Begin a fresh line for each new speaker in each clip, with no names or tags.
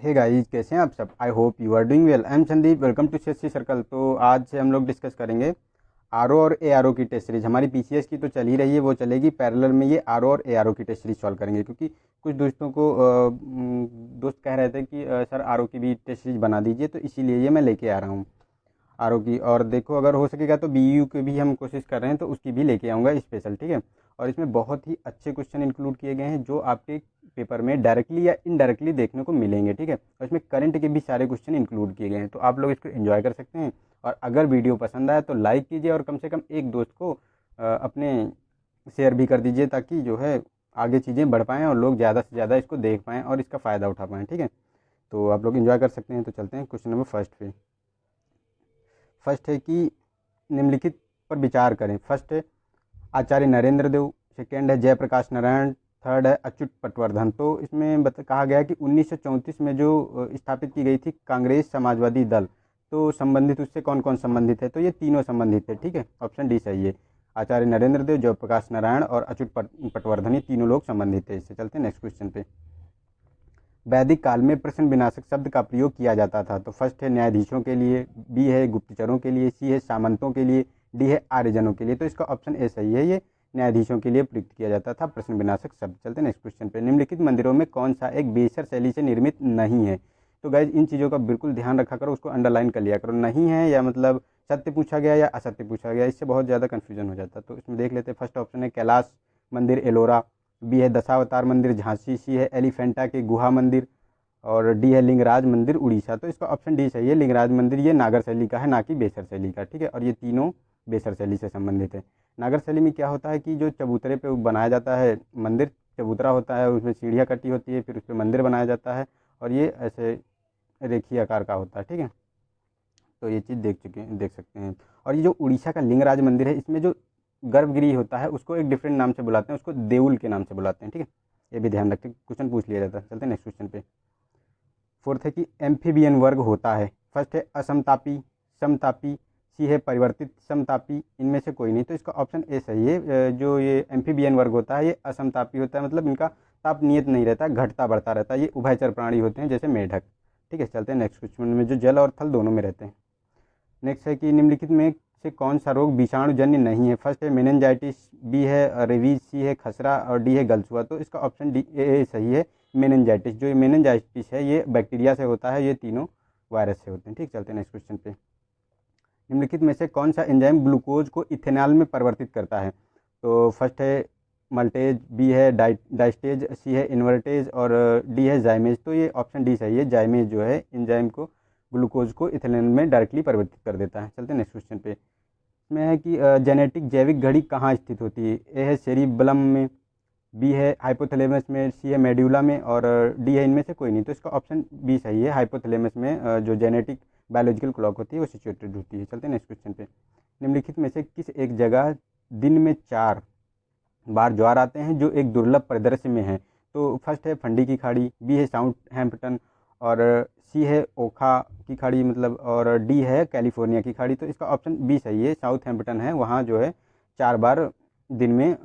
Hey guys, कैसे हैं आप सब। I hope you are doing well. I am Sandeep, welcome to CSC circle. तो आज से हम लोग डिस्कस करेंगे आरओ और एआरओ की टेस्ट सीरीज। हमारी पीसीएस की तो चल ही रही है, वो चलेगी पैरेलल में। ये आरओ और एआरओ की टेस्ट सीरीज सॉल्व करेंगे, क्योंकि कुछ दोस्तों को दोस्त कह रहे थे कि सर आरओ की भी टेस्ट सीरीज बना दीजिए, तो इसीलिए ये मैं लेके आ रहा हूँ आरओ की। और देखो, अगर हो सकेगा तो बीयू की भी हम कोशिश कर रहे हैं, तो उसकी भी लेके आऊँगा स्पेशल, ठीक है। और इसमें बहुत ही अच्छे क्वेश्चन इंक्लूड किए गए हैं, जो आपके पेपर में डायरेक्टली या इनडायरेक्टली देखने को मिलेंगे, ठीक है। और इसमें करंट के भी सारे क्वेश्चन इंक्लूड किए गए हैं, तो आप लोग इसको एंजॉय कर सकते हैं। और अगर वीडियो पसंद आए तो लाइक कीजिए, और कम से कम एक दोस्त को अपने शेयर भी कर दीजिए, ताकि जो है आगे चीज़ें बढ़ पाएँ और लोग ज़्यादा से ज़्यादा इसको देख पाएँ और इसका फ़ायदा उठा पाएँ, ठीक है। तो आप लोग एंजॉय कर सकते हैं। तो चलते हैं क्वेश्चन नंबर फर्स्ट पे। फर्स्ट है कि निम्नलिखित पर विचार करें। फर्स्ट है आचार्य नरेंद्र देव, सेकेंड है जयप्रकाश नारायण, थर्ड है अच्युत पटवर्धन। तो इसमें कहा गया है कि 1934 में जो स्थापित की गई थी कांग्रेस समाजवादी दल, तो संबंधित उससे कौन कौन संबंधित है, तो ये तीनों संबंधित है, ठीक है। ऑप्शन डी सही है। आचार्य नरेंद्र देव, जयप्रकाश नारायण और अच्युत पटवर्धन, ये तीनों लोग संबंधित है इससे। चलते हैं नेक्स्ट क्वेश्चन पे। वैदिक काल में प्रश्न विनाशक शब्द का प्रयोग किया जाता था। तो फर्स्ट है न्यायाधीशों के लिए, बी है गुप्तचरों के लिए, सी है सामंतों के लिए, डी है आर्यजनों के लिए। तो इसका ऑप्शन ए सही है, ये न्यायाधीशों के लिए प्रयुक्त किया जाता था प्रश्न विनाशक शब्द। चलते हैं नेक्स्ट क्वेश्चन पे। निम्नलिखित मंदिरों में कौन सा एक बेसर शैली से निर्मित नहीं है। तो गाइज इन चीज़ों का बिल्कुल ध्यान रखा करो, उसको अंडरलाइन कर लिया करो। नहीं है या मतलब सत्य पूछा गया या असत्य पूछा गया, इससे बहुत ज़्यादा कन्फ्यूजन हो जाता है। तो इसमें देख लेते हैं। फर्स्ट ऑप्शन है कैलाश मंदिर एलोरा, बी है दशावतार मंदिर झांसी, सी है एलिफेंटा के गुहा मंदिर, और डी है लिंगराज मंदिर उड़ीसा। तो इसका ऑप्शन डी सही है, लिंगराज मंदिर। ये नागर शैली का है, ना कि बेसर शैली का, ठीक है। और ये तीनों बेसर शैली से संबंधित है। नागर शैली में क्या होता है कि जो चबूतरे पे बनाया जाता है मंदिर, चबूतरा होता है, उसमें सीढ़ियाँ कटी होती है, फिर उस पर मंदिर बनाया जाता है, और ये ऐसे रेखीय आकार का होता है, ठीक है। तो ये चीज़ देख सकते हैं। और ये जो उड़ीसा का लिंगराज मंदिर है, इसमें जो गर्भगृह होता है उसको एक डिफरेंट नाम से बुलाते हैं, उसको देउल के नाम से बुलाते हैं, ठीक है। ये भी ध्यान रखें, क्वेश्चन पूछ लिया जाता है। चलते हैं नेक्स्ट क्वेश्चन पे। फोर्थ है कि एम्फीबियन वर्ग होता है। फर्स्ट है असमतापी, समतापी, सी है परिवर्तित समतापी, इनमें से कोई नहीं। तो इसका ऑप्शन ए सही है। जो ये एम्फीबियन वर्ग होता है ये असमतापी होता है, मतलब इनका ताप नियत नहीं रहता, घटता बढ़ता रहता है। ये उभयचर प्राणी होते हैं, जैसे मेढक, ठीक है। चलते हैं नेक्स्ट क्वेश्चन में, जो जल और थल दोनों में रहते हैं। नेक्स्ट है कि निम्नलिखित में से कौन सा रोग विषाणुजन्य नहीं है। फर्स्ट है मेनिनजाइटिस, बी है रेबीज, सी है खसरा, और डी है गलसुआ। तो इसका ऑप्शन डी ए सही है, मेनिनजाइटिस। जो ये मेनिनजाइटिस है ये बैक्टीरिया से होता है, ये तीनों वायरस से होते हैं, ठीक। चलते हैं नेक्स्ट क्वेश्चन पे। निम्नलिखित में से कौन सा एंजाइम ग्लूकोज को इथेनॉल में परिवर्तित करता है। तो फर्स्ट है मल्टेज, बी है डाइस्टेज, सी है इन्वर्टेज, और डी है जाइमेज। तो ये ऑप्शन डी सही है, जाइमेज जो है एंजाइम को ग्लूकोज को इथेनॉल में डायरेक्टली परिवर्तित कर देता है। चलते हैं नेक्स्ट क्वेश्चन पे। इसमें है कि जेनेटिक जैविक घड़ी कहाँ स्थित होती है। ए है सेरिबलम में, बी है हाइपोथैलेमस में, सी है मेड्यूला में, और डी है इनमें से कोई नहीं। तो इसका ऑप्शन बी सही है, हाइपोथैलेमस में जो जेनेटिक बायोलॉजिकल क्लॉक होती है वो सिचुएटेड होती है। चलते हैं नेक्स्ट क्वेश्चन पे। निम्नलिखित में से किस एक जगह दिन में 4 बार ज्वार आते हैं जो एक दुर्लभ परिदृश्य में है। तो फर्स्ट है फंडी की खाड़ी, बी है साउथ हैम्पटन, और सी है ओखा की खाड़ी मतलब, और डी है कैलिफोर्निया की खाड़ी। तो इसका ऑप्शन बी सही है, साउथ हैम्पटन है, वहाँ जो है 4 बार दिन में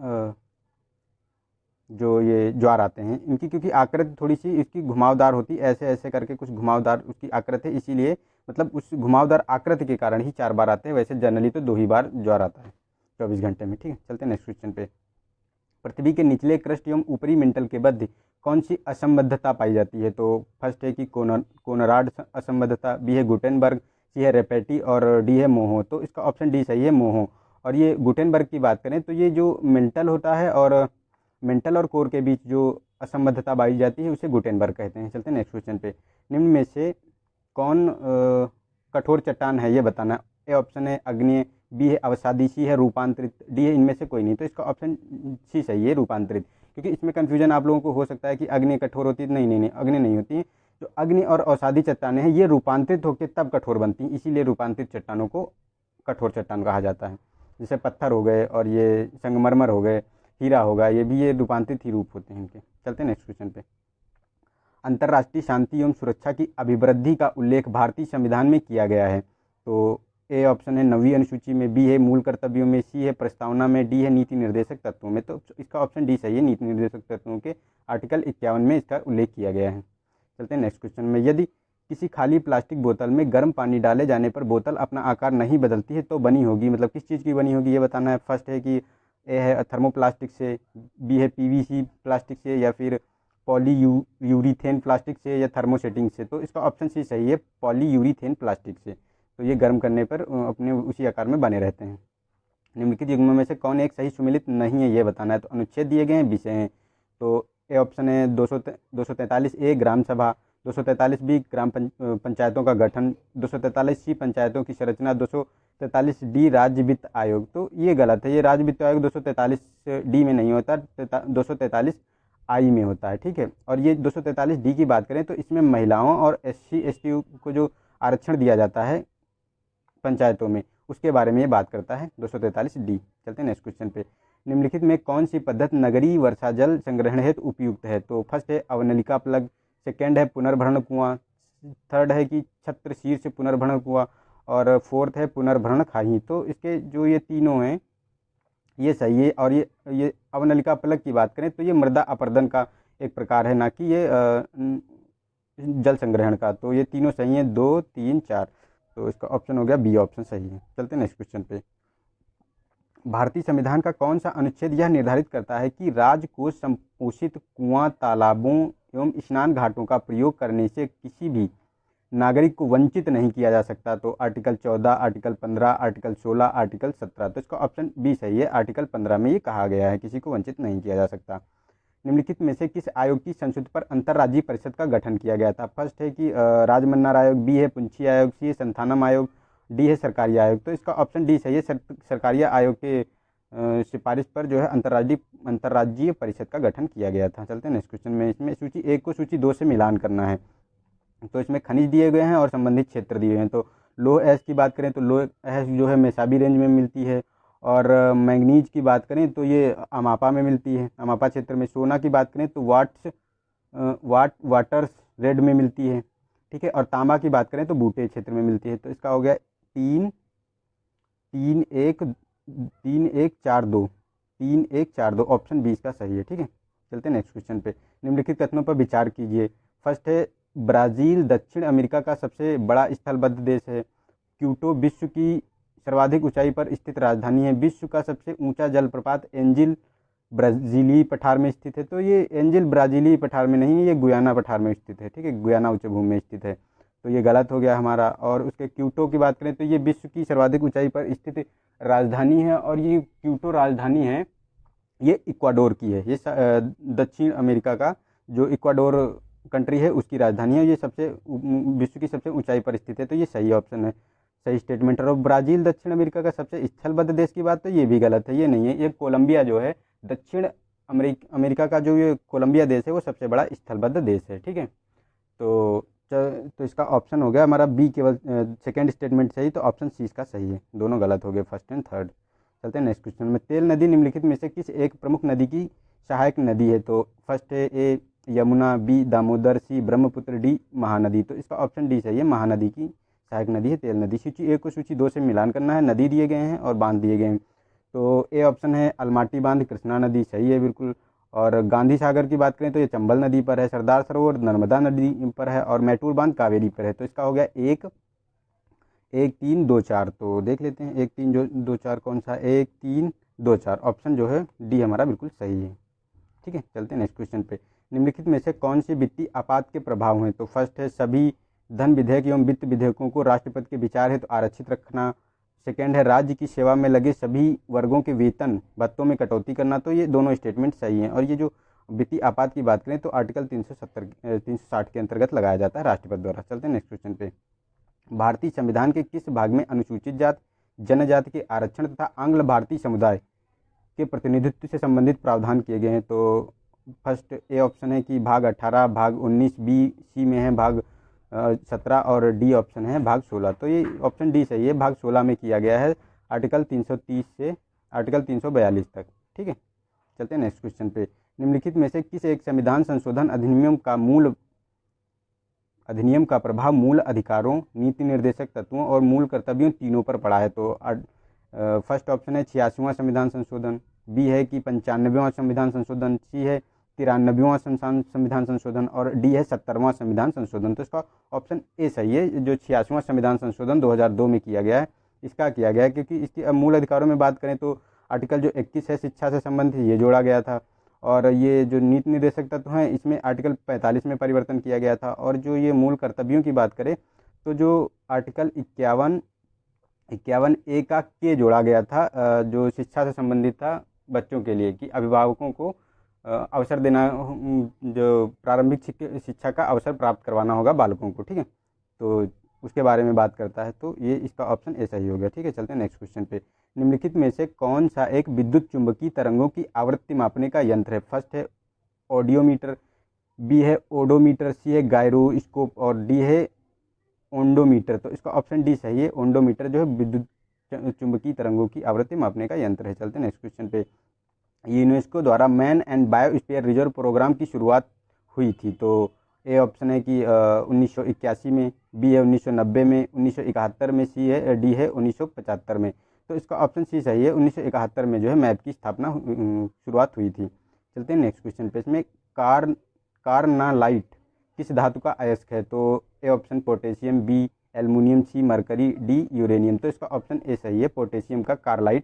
जो ये ज्वार आते हैं। इनकी क्योंकि आकृति थोड़ी सी इसकी घुमावदार होती है, ऐसे ऐसे करके कुछ घुमावदार उसकी आकृति है, इसीलिए मतलब उस घुमावदार आकृति के कारण ही 4 बार आते हैं। वैसे जनरली तो 2 ही बार ज्वार आता है 24 घंटे में, ठीक है। चलते हैं नेक्स्ट क्वेश्चन पे। पृथ्वी के निचले क्रस्ट एवं ऊपरी मेंटल के मध्य कौन सी असंबद्धता पाई जाती है। तो फर्स्ट है कि कोनराड असंबद्धता, बी है गुटेनबर्ग, सी है रेपेटी, और डी है मोहो। तो इसका ऑप्शन डी सही है, मोहो। और ये गुटेनबर्ग की बात करें तो ये जो मेंटल होता है और मेंटल और कोर के बीच जो असंबद्धता पाई जाती है उसे गुटेनबर्ग कहते हैं। चलते हैं नेक्स्ट क्वेश्चन पे। निम्न में से कौन कठोर चट्टान है ये बताना। ए ऑप्शन है अग्नि, बी है अवसादी, सी है रूपांतरित, डी है इनमें से कोई नहीं। तो इसका ऑप्शन सी सही है, रूपांतरित। क्योंकि इसमें कन्फ्यूजन आप लोगों को हो सकता है कि अग्नि कठोर होती है। नहीं, अग्नि नहीं होती है। जो अग्नि और अवसादी चट्टानें हैं ये रूपांतरित होकर तब कठोर बनती हैं, इसीलिए रूपांतरित चट्टानों को कठोर चट्टान कहा जाता है। जैसे पत्थर हो गए, और ये संगमरमर हो गए, हीरा होगा, ये भी ये रूपांतरित ही रूप होते हैं इनके। चलते हैं नेक्स्ट क्वेश्चन पे। अंतर्राष्ट्रीय शांति एवं सुरक्षा की अभिवृद्धि का उल्लेख भारतीय संविधान में किया गया है। तो ए ऑप्शन है 9वीं अनुसूची में, बी है मूल कर्तव्यों में, सी है प्रस्तावना में, डी है नीति निर्देशक तत्वों में। तो इसका ऑप्शन डी सही है, नीति निर्देशक तत्वों के आर्टिकल 51 में इसका उल्लेख किया गया है। चलते हैं नेक्स्ट क्वेश्चन में। यदि किसी खाली प्लास्टिक बोतल में गर्म पानी डाले जाने पर बोतल अपना आकार नहीं बदलती है तो बनी होगी, मतलब किस चीज़ की बनी होगी ये बताना है। फर्स्ट है कि ए है थर्मोप्लास्टिक से, बी है पीवीसी प्लास्टिक से, या फिर यूरीथेन प्लास्टिक से, या थर्मोसेटिंग से। तो इसका ऑप्शन सी सही है, पॉलीयूरीथेन प्लास्टिक से। तो ये गर्म करने पर अपने उसी आकार में बने रहते हैं। निम्नलिखित युग्मों में से कौन एक सही सुमेलित नहीं है ये बताना है। तो अनुच्छेद दिए गए हैं, विषय हैं। तो ए ऑप्शन है 243 ग्राम सभा, 243 ग्राम पंचायतों का गठन, 243 पंचायतों की संरचना, 243 राज्य वित्त आयोग। तो ये गलत है, ये राज्य वित्त आयोग 243 में नहीं होता, 243 में होता है, ठीक है। और ये 243 की बात करें तो इसमें महिलाओं और SC ST को जो आरक्षण दिया जाता है पंचायतों में, उसके बारे में ये बात करता है 243 चलते हैं नेक्स्ट क्वेश्चन पे। निम्नलिखित में कौन सी पद्धति नगरीय वर्षा जल संग्रहण हेतु उपयुक्त है। तो फर्स्ट है अवनलिका प्लग, सेकेंड है पुनर्भरण कुआं, थर्ड है कि छत्र शीर्ष पुनर्भरण कुआं, और फोर्थ है पुनर्भरण खाई। तो इसके जो ये तीनों हैं ये सही है। और ये अवनलिका प्लग की बात करें तो ये मृदा अपर्दन का एक प्रकार है, ना कि ये जल संग्रहण का। तो ये तीनों सही हैं, 2, 3, 4। तो इसका ऑप्शन हो गया बी ऑप्शन सही है। चलते हैं नेक्स्ट क्वेश्चन पे। भारतीय संविधान का कौन सा अनुच्छेद यह निर्धारित करता है कि राजकोष संपोषित कुआं, तालाबों एवं स्नान घाटों का प्रयोग करने से किसी भी नागरिक को वंचित नहीं किया जा सकता। तो आर्टिकल 14, आर्टिकल 15, आर्टिकल 16, आर्टिकल 17। तो इसका ऑप्शन बी सही है, आर्टिकल 15 में ये कहा गया है किसी को वंचित नहीं किया जा सकता। निम्नलिखित में से किस आयोग की संशोधित पर अंतर्राज्यीय परिषद का गठन किया गया था। फर्स्ट है कि राजमन्नार आयोग, बी है पुंछी आयोग, सी है संथानम आयोग, डी है सरकारी आयोग। तो इसका ऑप्शन डी सही है, सरकारी आयोग के सिफारिश पर जो है अंतर्राज्यीय परिषद का गठन किया गया था। चलते हैं नेक्स्ट क्वेश्चन में। इसमें सूची 1 को सूची 2 से मिलान करना है। तो इसमें खनिज दिए गए हैं और संबंधित क्षेत्र दिए हैं। तो लोह एस की बात करें तो लोह एस जो है मेसाबी रेंज में मिलती है, और मैंगनीज की बात करें तो ये अमापा में मिलती है, अमापा क्षेत्र में। सोना की बात करें तो वाटर्स रेड में मिलती है, ठीक है। और तांबा की बात करें तो बूटे क्षेत्र में मिलती है। तो इसका हो गया 3, 3, 1, 3, 1, 4, 2, 3, 1, 4, 2। ऑप्शन 20 का सही है, ठीक है। चलते हैं नेक्स्ट क्वेश्चन पे। निम्नलिखित कथनों पर विचार कीजिए। फर्स्ट है ब्राज़ील दक्षिण अमेरिका का सबसे बड़ा स्थलबद्ध देश है। क्योटो विश्व की सर्वाधिक ऊंचाई पर स्थित राजधानी है। विश्व का सबसे ऊंचा जलप्रपात एंजिल ब्राज़ीली पठार में स्थित है। तो ये एंजिल ब्राज़ीली पठार में नहीं है, ये गुयाना पठार में स्थित है, ठीक है, गुयाना उच्च भूमि में स्थित है। तो ये गलत हो गया हमारा। और उसके क्योटो की बात करें तो ये विश्व की सर्वाधिक ऊंचाई पर स्थित राजधानी है, और ये क्योटो राजधानी है ये इक्वाडोर की है। ये दक्षिण अमेरिका का जो इक्वाडोर कंट्री है उसकी राजधानी है। ये विश्व की सबसे ऊंचाई पर स्थित है। तो ये सही ऑप्शन है, सही स्टेटमेंट। और ब्राज़ील दक्षिण अमेरिका का सबसे स्थलबद्ध देश की बात तो ये भी गलत है, ये नहीं है। ये कोलंबिया जो है दक्षिण अमेरिका का जो ये कोलंबिया देश है वो सबसे बड़ा स्थलबद्ध देश है, ठीक है। तो इसका ऑप्शन हो गया हमारा बी, केवल सेकेंड स्टेटमेंट सही। तो ऑप्शन सी इसका सही है, दोनों गलत हो गए, फर्स्ट एंड थर्ड। चलते हैं नेक्स्ट क्वेश्चन में। तेल नदी निम्नलिखित में से किस एक प्रमुख नदी की सहायक नदी है। तो फर्स्ट है ए यमुना, बी दामोदर, सी ब्रह्मपुत्र, डी महानदी। तो इसका ऑप्शन डी सही है, महानदी की सहायक नदी है तेल नदी। सूची 1 को सूची 2 से मिलान करना है। नदी दिए गए हैं और बांध दिए गए हैं। तो ए ऑप्शन है अलमाटी बांध कृष्णा नदी, सही है बिल्कुल। और गांधी सागर की बात करें तो ये चंबल नदी पर है। सरदार सरोवर नर्मदा नदी पर है, और मैटूर बांध कावेरी पर है। तो इसका हो गया 1, 3, 2, 4। तो देख लेते हैं 1, 3, 2, 4 कौन सा, 1, 3, 2, 4। ऑप्शन जो है डी हमारा बिल्कुल सही है, ठीक है। चलते हैं नेक्स्ट क्वेश्चन पे। निम्नलिखित में से कौन से वित्तीय आपात के प्रभाव हैं। तो फर्स्ट है सभी धन विधेयक एवं वित्त विधेयकों को राष्ट्रपति के विचार हेतु आरक्षित रखना। सेकेंड है राज्य की सेवा में लगे सभी वर्गों के वेतन भत्तों में कटौती करना। तो ये दोनों स्टेटमेंट सही हैं। और ये जो वित्तीय आपात की बात करें तो आर्टिकल 360 के अंतर्गत लगाया जाता है राष्ट्रपति द्वारा। चलते हैं नेक्स्ट क्वेश्चन पे। भारतीय संविधान के किस भाग में अनुसूचित जाति जनजाति के आरक्षण तथा आंग्ल भारतीय समुदाय के प्रतिनिधित्व से संबंधित प्रावधान किए गए हैं। तो फर्स्ट ए ऑप्शन है कि भाग 18, भाग 19, बी सी में है भाग 17, और डी ऑप्शन है भाग 16। तो ये ऑप्शन डी सही है, भाग 16 में किया गया है आर्टिकल 330 से आर्टिकल 342 तक, ठीक है। चलते हैं नेक्स्ट क्वेश्चन पे। निम्नलिखित में से किस एक संविधान संशोधन अधिनियम का प्रभाव मूल अधिकारों, नीति निर्देशक तत्वों और मूल कर्तव्यों तीनों पर पड़ा है। तो फर्स्ट ऑप्शन है 86वां संविधान संशोधन, बी है कि 95वां संविधान संशोधन, सी है 93वां संविधान संशोधन और डी है 70वां संविधान संशोधन। तो इसका ऑप्शन ए सही है। जो 86वां संविधान संशोधन 2002 में किया गया है, इसका किया गया है, क्योंकि इसकी अब मूल अधिकारों में बात करें तो आर्टिकल जो 21 है शिक्षा से संबंधित, ये जोड़ा गया था। और ये जो नीति निर्देशक तत्व हैं, इसमें आर्टिकल 45 में परिवर्तन किया गया था। और जो ये मूल कर्तव्यों की बात करें तो जो आर्टिकल 51 ए का के जोड़ा गया था, जो शिक्षा से संबंधित था बच्चों के लिए, कि अभिभावकों को अवसर देना, जो प्रारंभिक शिक्षा का अवसर प्राप्त करवाना होगा बालकों को, ठीक है। तो उसके बारे में बात करता है, तो ये इसका ऑप्शन ए सही हो गया, ठीक है। चलते हैं नेक्स्ट क्वेश्चन पे। निम्नलिखित में से कौन सा एक विद्युत चुंबकीय तरंगों की आवृत्ति मापने का यंत्र है? फर्स्ट है ऑडियोमीटर, बी है ओडोमीटर, सी है गायरोस्कोप और डी है ओंडोमीटर। तो इसका ऑप्शन डी सही है। ओंडोमीटर जो है विद्युत चुंबकीय तरंगों की आवृत्ति मापने का यंत्र है। चलते हैं नेक्स्ट क्वेश्चन पे। यूनेस्को द्वारा man and biosphere reserve programme की शुरुआत हुई थी। तो ए ऑप्शन है कि 1981 में, बी है 1990 में, 1971 में, सी है डी है 1975 में। तो इसका ऑप्शन सी सही है। 1971 में जो है मैप की स्थापना शुरुआत हुई थी। चलते हैं नेक्स्ट क्वेश्चन पे। इसमें कार्नालाइट किस धातु का अयस्क है? तो A option potassium, B aluminium, C mercury, D uranium. तो इसका ऑप्शन ए सही है। पोटेशियम का कार्लाइट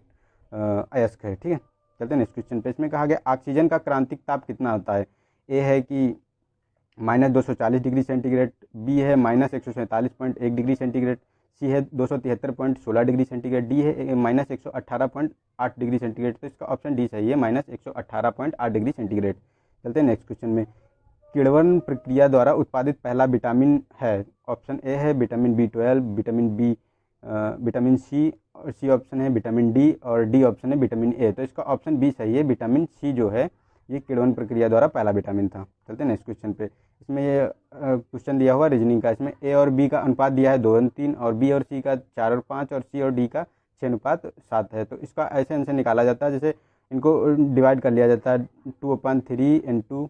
अयस्क है, ठीक है। चलते हैं नेक्स्ट क्वेश्चन पे। इसमें कहा गया ऑक्सीजन का क्रांतिक ताप कितना होता है? ए है कि -240 डिग्री सेंटीग्रेड, बी है -147.1 डिग्री सेंटीग्रेड, सी है 273.16 डिग्री सेंटीग्रेड, डी है -118.8 डिग्री सेंटीग्रेड। तो इसका ऑप्शन डी सही है, -118.8 डिग्री सेंटीग्रेड। चलते हैं नेक्स्ट क्वेश्चन में। किण्वन प्रक्रिया द्वारा उत्पादित पहला विटामिन है? ऑप्शन ए है vitamin B12, vitamin B, vitamin C, और सी ऑप्शन है विटामिन डी, और डी ऑप्शन है विटामिन ए। तो इसका ऑप्शन बी सही है। विटामिन सी जो है ये किण्वन प्रक्रिया द्वारा पहला विटामिन था। चलते हैं नेक्स्ट क्वेश्चन पे। इसमें ये क्वेश्चन दिया हुआ रीजनिंग का। इसमें ए और बी का अनुपात दिया है 2:3, और बी और सी का 4:5, और सी और डी का 6:7 है। तो इसका ऐसे आंसर निकाला जाता है, जैसे इनको डिवाइड कर लिया जाता है 2/3 इंटू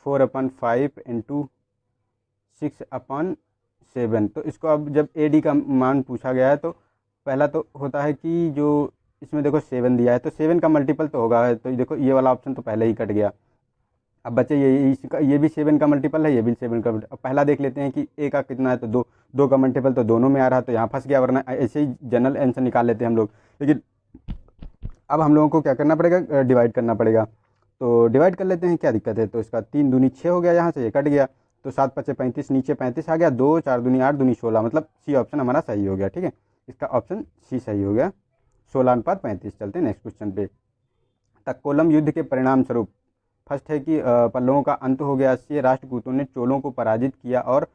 4/5 इंटू 6/7। तो इसको अब जब ए डी का मान पूछा गया है, तो पहला तो होता है कि जो इसमें देखो 7 दिया है, तो 7 का मल्टीपल तो होगा, तो देखो ये वाला ऑप्शन तो पहले ही कट गया। अब बच्चे ये भी 7 का मल्टीपल है, ये भी 7 का। अब पहला देख लेते हैं कि ए का कितना है, तो 2 का मल्टीपल तो दोनों में आ रहा है, तो यहाँ फंस गया। वरना ऐसे ही जनरल आंसर निकाल लेते हैं हम लोग। लेकिन अब हम लोगों को क्या करना पड़ेगा? डिवाइड करना पड़ेगा। तो डिवाइड कर लेते हैं, क्या दिक्कत है? तो इसका 3 दूनी 6 हो गया, यहाँ से ये कट गया, तो 7×5 = 35, नीचे 35 आ गया, 2 4 दूनी 8 दूनी 16, मतलब सी ऑप्शन हमारा सही हो गया, ठीक है। इसका ऑप्शन सी सही हो गया, 16/35। चलते हैं नेक्स्ट क्वेश्चन पे। तक्कोलम युद्ध के परिणाम स्वरूप, फर्स्ट है कि पल्लवों का अंत हो गया, सी राष्ट्रकूटों ने चोलों को पराजित किया और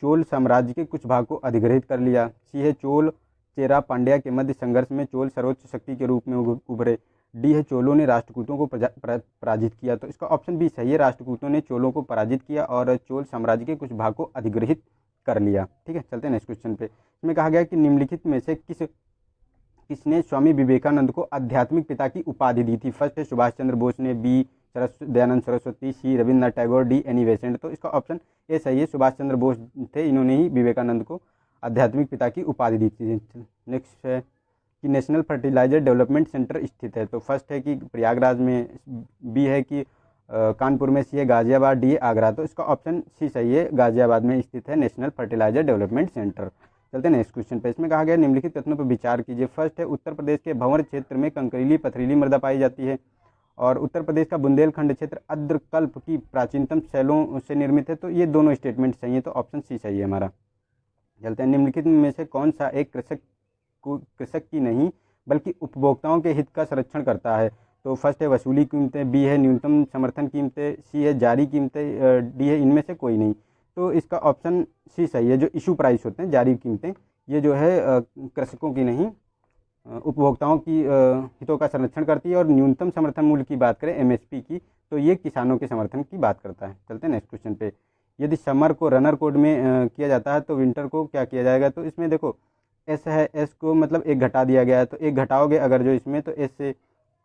चोल साम्राज्य के कुछ भाग को अधिग्रहित कर लिया, सी है चोल चेरा पांड्या के मध्य संघर्ष में चोल सर्वोच्च शक्ति के रूप में उभरे, डी है चोलों ने राष्ट्रकूटों को पराजित किया। तो इसका ऑप्शन बी सही है। राष्ट्रकूटों ने चोलों को पराजित किया और चोल साम्राज्य के कुछ भाग को अधिग्रहित कर लिया, ठीक है। चलते हैं नेक्स्ट क्वेश्चन पे। इसमें कहा गया कि निम्नलिखित में से किसने स्वामी विवेकानंद को आध्यात्मिक पिता की उपाधि दी थी? फर्स्ट है सुभाष चंद्र बोस ने, B Dayanand Saraswati, C Rabindranath Tagore, D Annie Besant. तो इसका ऑप्शन ए सही है। सुभाष चंद्र बोस थे, इन्होंने ही विवेकानंद को आध्यात्मिक पिता की उपाधि दी थी। नेक्स्ट है कि नेशनल फर्टिलाइजर डेवलपमेंट सेंटर स्थित है। तो फर्स्ट है कि प्रयागराज में, बी है कि कानपुर में, सी है गाजियाबाद, डी है आगरा। तो इसका ऑप्शन सी सही है। गाजियाबाद में स्थित है नेशनल फर्टिलाइजर डेवलपमेंट सेंटर। चलते हैं नेक्स्ट क्वेश्चन पे। इसमें कहा गया निम्नलिखित कथनों पर विचार कीजिए। फर्स्ट है उत्तर प्रदेश के भंवर क्षेत्र में कंकरीली पथरीली मृदा पाई जाती है, और उत्तर प्रदेश का बुंदेलखंड क्षेत्र अद्रकल्प की प्राचीनतम शैलों से निर्मित है। तो ये दोनों स्टेटमेंट सही है, तो ऑप्शन सी सही है हमारा। चलते हैं निम्नलिखित में से कौन सा एक कृषक की नहीं बल्कि उपभोक्ताओं के हित का संरक्षण करता है? तो फर्स्ट है वसूली कीमतें, बी है न्यूनतम समर्थन कीमतें, सी है जारी कीमतें, डी है इनमें से कोई नहीं। तो इसका ऑप्शन सी सही है। जो इशू प्राइस होते हैं, जारी कीमतें, ये जो है कृषकों की नहीं, उपभोक्ताओं की हितों का संरक्षण करती है। और न्यूनतम समर्थन मूल्य की बात करें, एमएसपी की, तो ये किसानों के समर्थन की बात करता है। चलते हैं नेक्स्ट क्वेश्चन पे। यदि समर को रनर कोड में किया जाता है तो विंटर को क्या किया जाएगा? तो इसमें देखो एस है, एस को मतलब एक घटा दिया गया है, तो एक घटाओगे अगर जो इसमें, तो एस से,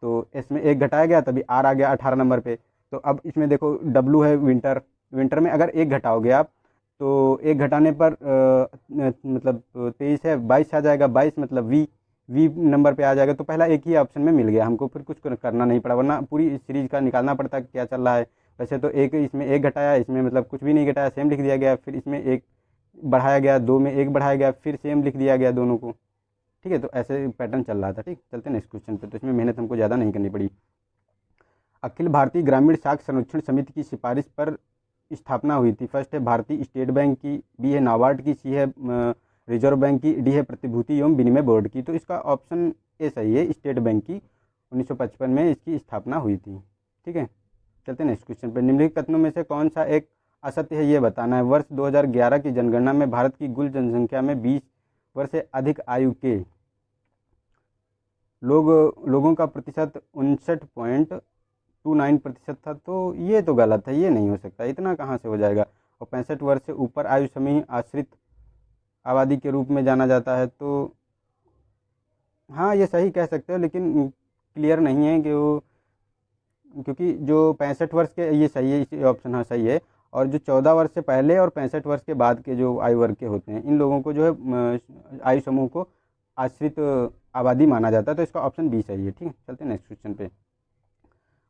तो एस में एक घटाया गया, तभी आर आ गया 18 नंबर पे। तो अब इसमें देखो डब्लू है विंटर, विंटर में अगर एक घटाओगे आप, तो एक घटाने पर मतलब 23 है, 22 आ जाएगा, 22 मतलब वी नंबर पे आ जाएगा। तो पहला एक ही ऑप्शन में मिल गया हमको, फिर कुछ करना नहीं पड़ा, वरना पूरी सीरीज का निकालना पड़ता है क्या चल रहा है। वैसे तो एक इसमें एक घटाया, इसमें मतलब कुछ भी नहीं घटाया, सेम लिख दिया गया, फिर इसमें एक बढ़ाया गया, 2 में एक बढ़ाया गया, फिर सेम लिख दिया गया दोनों को। ठीक है, तो ऐसे पैटर्न चल रहा था। ठीक, चलते नेक्स्ट क्वेश्चन पे। तो इसमें मेहनत हमको ज़्यादा नहीं करनी पड़ी। अखिल भारतीय ग्रामीण साख संरक्षण समिति की सिफारिश पर स्थापना हुई थी। फर्स्ट है भारतीय स्टेट बैंक की, बी है नाबार्ड की, सी है रिजर्व बैंक की, डी है प्रतिभूति एवं विनिमय बोर्ड की। तो इसका ऑप्शन ए सही है, स्टेट बैंक की 1955 में इसकी स्थापना हुई थी। ठीक है, चलते हैं नेक्स्ट क्वेश्चन पर। निम्नलिखित कथनों में से कौन सा एक असत्य है, ये बताना है। वर्ष 2011 की जनगणना में भारत की कुल जनसंख्या में 20 वर्ष से अधिक आयु के लोगों का प्रतिशत 59.29% था। तो ये तो गलत है, ये नहीं हो सकता, इतना कहाँ से हो जाएगा। और 65 वर्ष से ऊपर आयु समूह आश्रित आबादी के रूप में जाना जाता है। तो हाँ, ये सही कह सकते हो, लेकिन क्लियर नहीं है कि वो, क्योंकि जो 65 वर्ष के, ये सही है, इसी ऑप्शन हाँ सही है। और जो 14 वर्ष से पहले और 65 वर्ष के बाद के जो आयु वर्ग के होते हैं, इन लोगों को जो है आयु समूह को आश्रित आबादी माना जाता है। तो इसका ऑप्शन बी सही है। ठीक है, चलते हैं नेक्स्ट क्वेश्चन पे।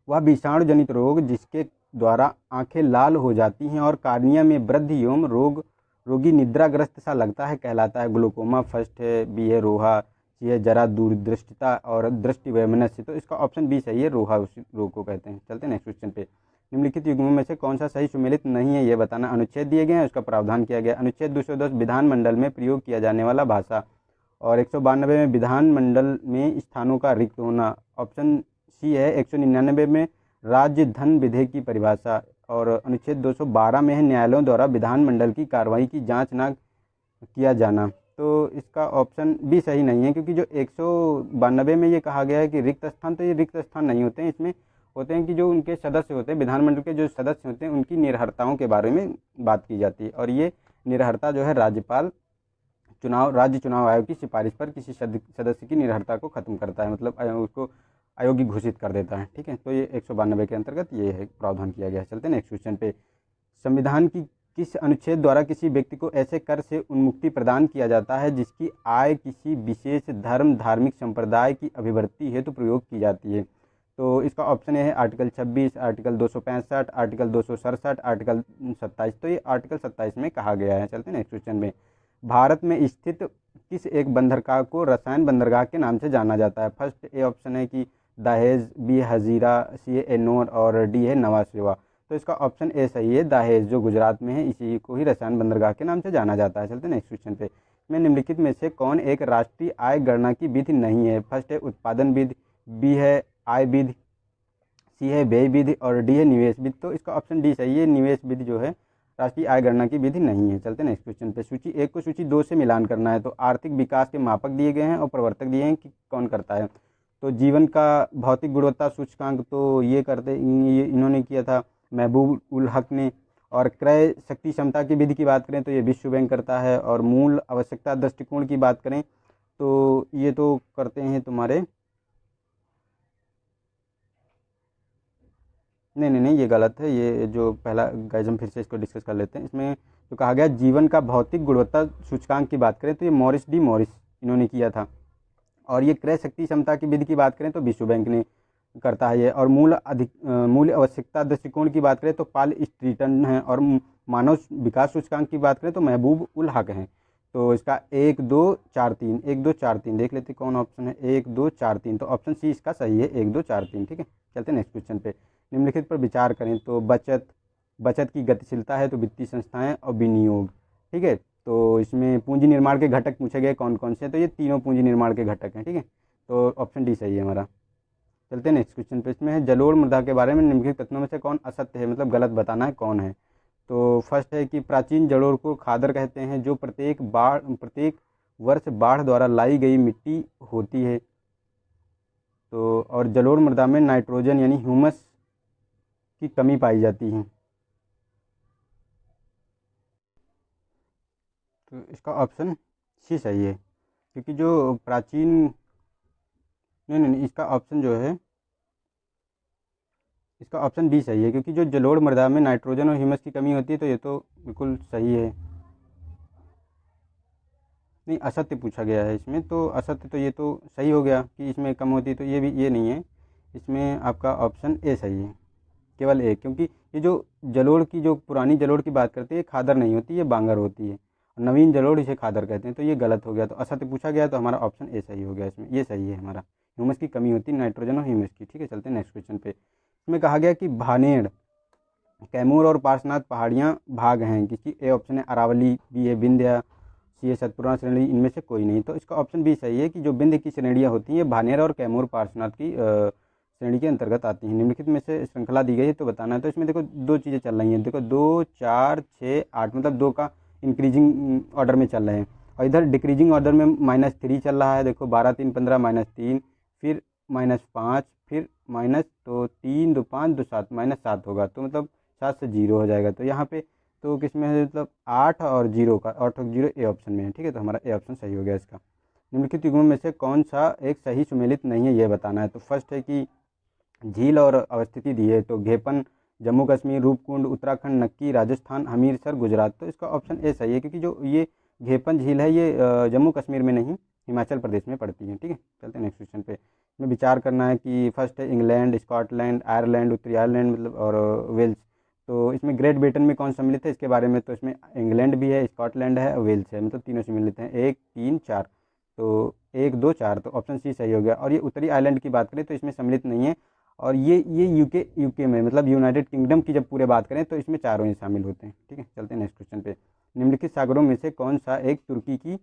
वह विषाणु जनित रोग जिसके द्वारा आंखें लाल हो जाती हैं और कार्निया में वृद्धि एवं रोगी निद्राग्रस्त सा लगता है कहलाता है ग्लूकोमा। फर्स्ट है, बी है रोहा, सी है जरा दूरदृष्टिता और दृष्टि वैमनस्य। तो इसका ऑप्शन बी सही है, रोहा उस रोग को कहते हैं। चलते हैं नेक्स्ट क्वेश्चन पे। निम्नलिखित युग्मों में से कौन सा सही सुमेलित नहीं है, ये बताना। अनुच्छेद दिए गए हैं, उसका प्रावधान किया गया। अनुच्छेद 210 विधानमंडल में प्रयोग किया जाने वाला भाषा, और 192 में विधानमंडल में स्थानों का रिक्त होना। ऑप्शन सी है 199 में राज्य धन विधेयक की परिभाषा, और अनुच्छेद 212 में है न्यायालयों द्वारा विधानमंडल की कार्रवाई की जांच न किया जाना। तो इसका ऑप्शन भी सही नहीं है, क्योंकि जो 192 में ये कहा गया है कि रिक्त स्थान, तो ये रिक्त स्थान नहीं होते हैं, इसमें होते हैं कि जो उनके सदस्य होते हैं, विधानमंडल के जो सदस्य होते हैं, उनकी निर्भरताओं के बारे में बात की जाती है। और ये निर्भरता जो है राज्य चुनाव आयोग की सिफारिश पर किसी सदस्य की निर्भरता को खत्म करता है, मतलब उसको अयोग्य घोषित कर देता है। ठीक है, तो ये 192 के अंतर्गत ये है प्रावधान किया गया है। चलते हैं नेक्स्ट क्वेश्चन पे। संविधान की किस अनुच्छेद द्वारा किसी व्यक्ति को ऐसे कर से उन्मुक्ति प्रदान किया जाता है जिसकी आय किसी विशेष धर्म धार्मिक संप्रदाय की अभिवृद्धि हेतु प्रयोग की जाती है। तो इसका ऑप्शन है आर्टिकल 26, आर्टिकल 265, आर्टिकल 267, आर्टिकल 27। तो ये आर्टिकल 27 में कहा गया है। चलते हैं नेक्स्ट क्वेश्चन में। भारत में स्थित किस एक बंदरगाह को रसायन बंदरगाह के नाम से जाना जाता है। फर्स्ट ए ऑप्शन है कि दहेज, बी हजीरा, सी एनोर और डी है नवा सेवा। तो इसका ऑप्शन ए सही है, दहेज जो गुजरात में है, इसी को ही रसायन बंदरगाह के नाम से जाना जाता है। चलते हैं नेक्स्ट क्वेश्चन पे। में निम्नलिखित में से कौन एक राष्ट्रीय आय गणना की विधि नहीं है। फर्स्ट है उत्पादन विधि, बी है आय विधि, सी है व्यय विधि और डी है निवेश विधि। तो इसका ऑप्शन डी सही है, निवेश विधि जो है राष्ट्रीय आय गणना की विधि नहीं है। चलते हैं नेक्स्ट क्वेश्चन पे। सूची 1 को सूची 2 से मिलान करना है। तो आर्थिक विकास के मापक दिए गए हैं और प्रवर्तक दिए हैं कि कौन करता है। तो जीवन का भौतिक गुणवत्ता सूचकांक, तो ये इन्होंने किया था महबूब उल हक ने। और क्रय शक्ति क्षमता की विधि की बात करें तो ये विश्व बैंक करता है। और मूल आवश्यकता दृष्टिकोण की बात करें तो ये तो करते हैं तुम्हारे, नहीं, ये गलत है। ये जो पहला गाइस, हम फिर से इसको डिस्कस कर लेते हैं। इसमें जो कहा गया जीवन का भौतिक गुणवत्ता सूचकांक की बात करें तो ये मॉरिस इन्होंने किया था। और ये क्रय शक्ति क्षमता की विधि की बात करें तो विश्व बैंक ने करता है ये। और मूल आवश्यकता दृष्टिकोण की बात करें तो पॉल स्ट्रीटन है। और मानव विकास सूचकांक की बात करें तो महबूब उल हक हैं। तो इसका 1 2 4 3 1 2 4 3 देख लेते कौन ऑप्शन है। 1 2 4 3, तो ऑप्शन सी इसका सही है, 1 2 4 3। ठीक है, चलते हैं नेक्स्ट क्वेश्चन पे। निम्नलिखित पर विचार करें। तो बचत की गतिशीलता है तो वित्तीय संस्थाएं और विनियोग। ठीक है, तो इसमें पूंजी निर्माण के घटक पूछे गए कौन कौन से हैं। तो ये तीनों पूंजी निर्माण के घटक हैं। ठीक है, तो ऑप्शन डी सही है हमारा। चलते हैं नेक्स्ट क्वेश्चन पे। इसमें है जलोढ़ मृदा के बारे में निम्नलिखित कथनों में से कौन असत्य है, मतलब गलत बताना है कौन है। तो फर्स्ट है कि प्राचीन जलोढ़ को खादर कहते हैं जो प्रत्येक वर्ष बाढ़ द्वारा लाई गई मिट्टी होती है। तो और जलोढ़ मृदा में नाइट्रोजन यानी ह्यूमस की कमी पाई जाती है। तो इसका ऑप्शन सी सही है, क्योंकि जो प्राचीन, नहीं, इसका ऑप्शन जो है, इसका ऑप्शन बी सही है, क्योंकि जो जलोढ़ मृदा में नाइट्रोजन और ह्यूमस की कमी होती है। तो ये तो बिल्कुल सही है। नहीं, असत्य पूछा गया है इसमें, तो असत्य तो ये तो सही हो गया कि इसमें कम होती है। तो ये भी, ये नहीं है, इसमें आपका ऑप्शन ए सही है, केवल ए, क्योंकि ये जो जलोढ़ की, जो पुरानी जलोढ़ की बात करते हैं, ये खादर नहीं होती, ये बांगर होती है। नवीन जलोढ़ इसे खादर कहते हैं। तो ये गलत हो गया, तो असत्य पूछा गया, तो हमारा ऑप्शन ए सही हो गया इसमें, ये सही है हमारा। ह्यूमस की कमी होती है, नाइट्रोजन और ह्यूमस की। ठीक है, चलते हैं नेक्स्ट क्वेश्चन पे। इसमें कहा गया कि भानेड़, कैमूर और पार्श्वनाथ पहाड़ियाँ भाग हैं किसकी? ए ऑप्शन है अरावली, बी है विंध्य, सी है सतपुरा श्रेणी, इनमें से कोई नहीं। तो इसका ऑप्शन बी सही है कि जो विंध्य की श्रेणियाँ होती हैं भानेर और कैमूर पार्श्वनाथ की श्रेणी के अंतर्गत आती हैं। निम्नलिखित में से श्रृंखला दी गई है तो बताना है। तो इसमें देखो दो चीज़ें चल रही हैं, देखो 2 4 6 8, मतलब 2 का इंक्रीजिंग ऑर्डर में चल रहे हैं, और इधर डिक्रीजिंग ऑर्डर में -3 चल रहा है। देखो 12 3 15 -3, फिर -5, फिर माइनस, तो 3 2 5 2 7, -7 होगा, तो मतलब 7 से 0 हो जाएगा। तो यहाँ पे तो किस में है, मतलब 8 और 0 का, 8 और 0 ए ऑप्शन में है। ठीक है, तो हमारा ए ऑप्शन सही हो गया इसका। निम्नलिखित युग्मों में से कौन सा एक सही सुमेलित नहीं है, ये बताना है। तो फर्स्ट है कि झील और अवस्थिति दी है, तो घेपन जम्मू कश्मीर, रूपकुंड उत्तराखंड, नक्की राजस्थान, हमीरसर गुजरात। तो इसका ऑप्शन ए सही है, क्योंकि जो ये घेपन झील है ये जम्मू कश्मीर में नहीं, हिमाचल प्रदेश में पड़ती है। ठीक है, चलते हैं नेक्स्ट क्वेश्चन पे। इसमें विचार करना है कि फर्स्ट है इंग्लैंड, स्कॉटलैंड, आयरलैंड, उत्तरी आयरलैंड मतलब, और वेल्स। तो इसमें ग्रेट ब्रिटेन में कौन सम्मिलित है इसके बारे में? तो इसमें इंग्लैंड भी है, स्कॉटलैंड है और वेल्स है, मतलब तीनों सम्मिलित हैं। 1 3 4, तो 1 2 4, तो ऑप्शन सी सही हो गया। और ये उत्तरी आयरलैंड की बात करें तो इसमें सम्मिलित नहीं है, और ये यूके में, मतलब यूनाइटेड किंगडम की जब पूरे बात करें तो इसमें चारों ही शामिल होते हैं। ठीक है, चलते हैं नेक्स्ट क्वेश्चन पे। निम्नलिखित सागरों में से कौन सा एक तुर्की की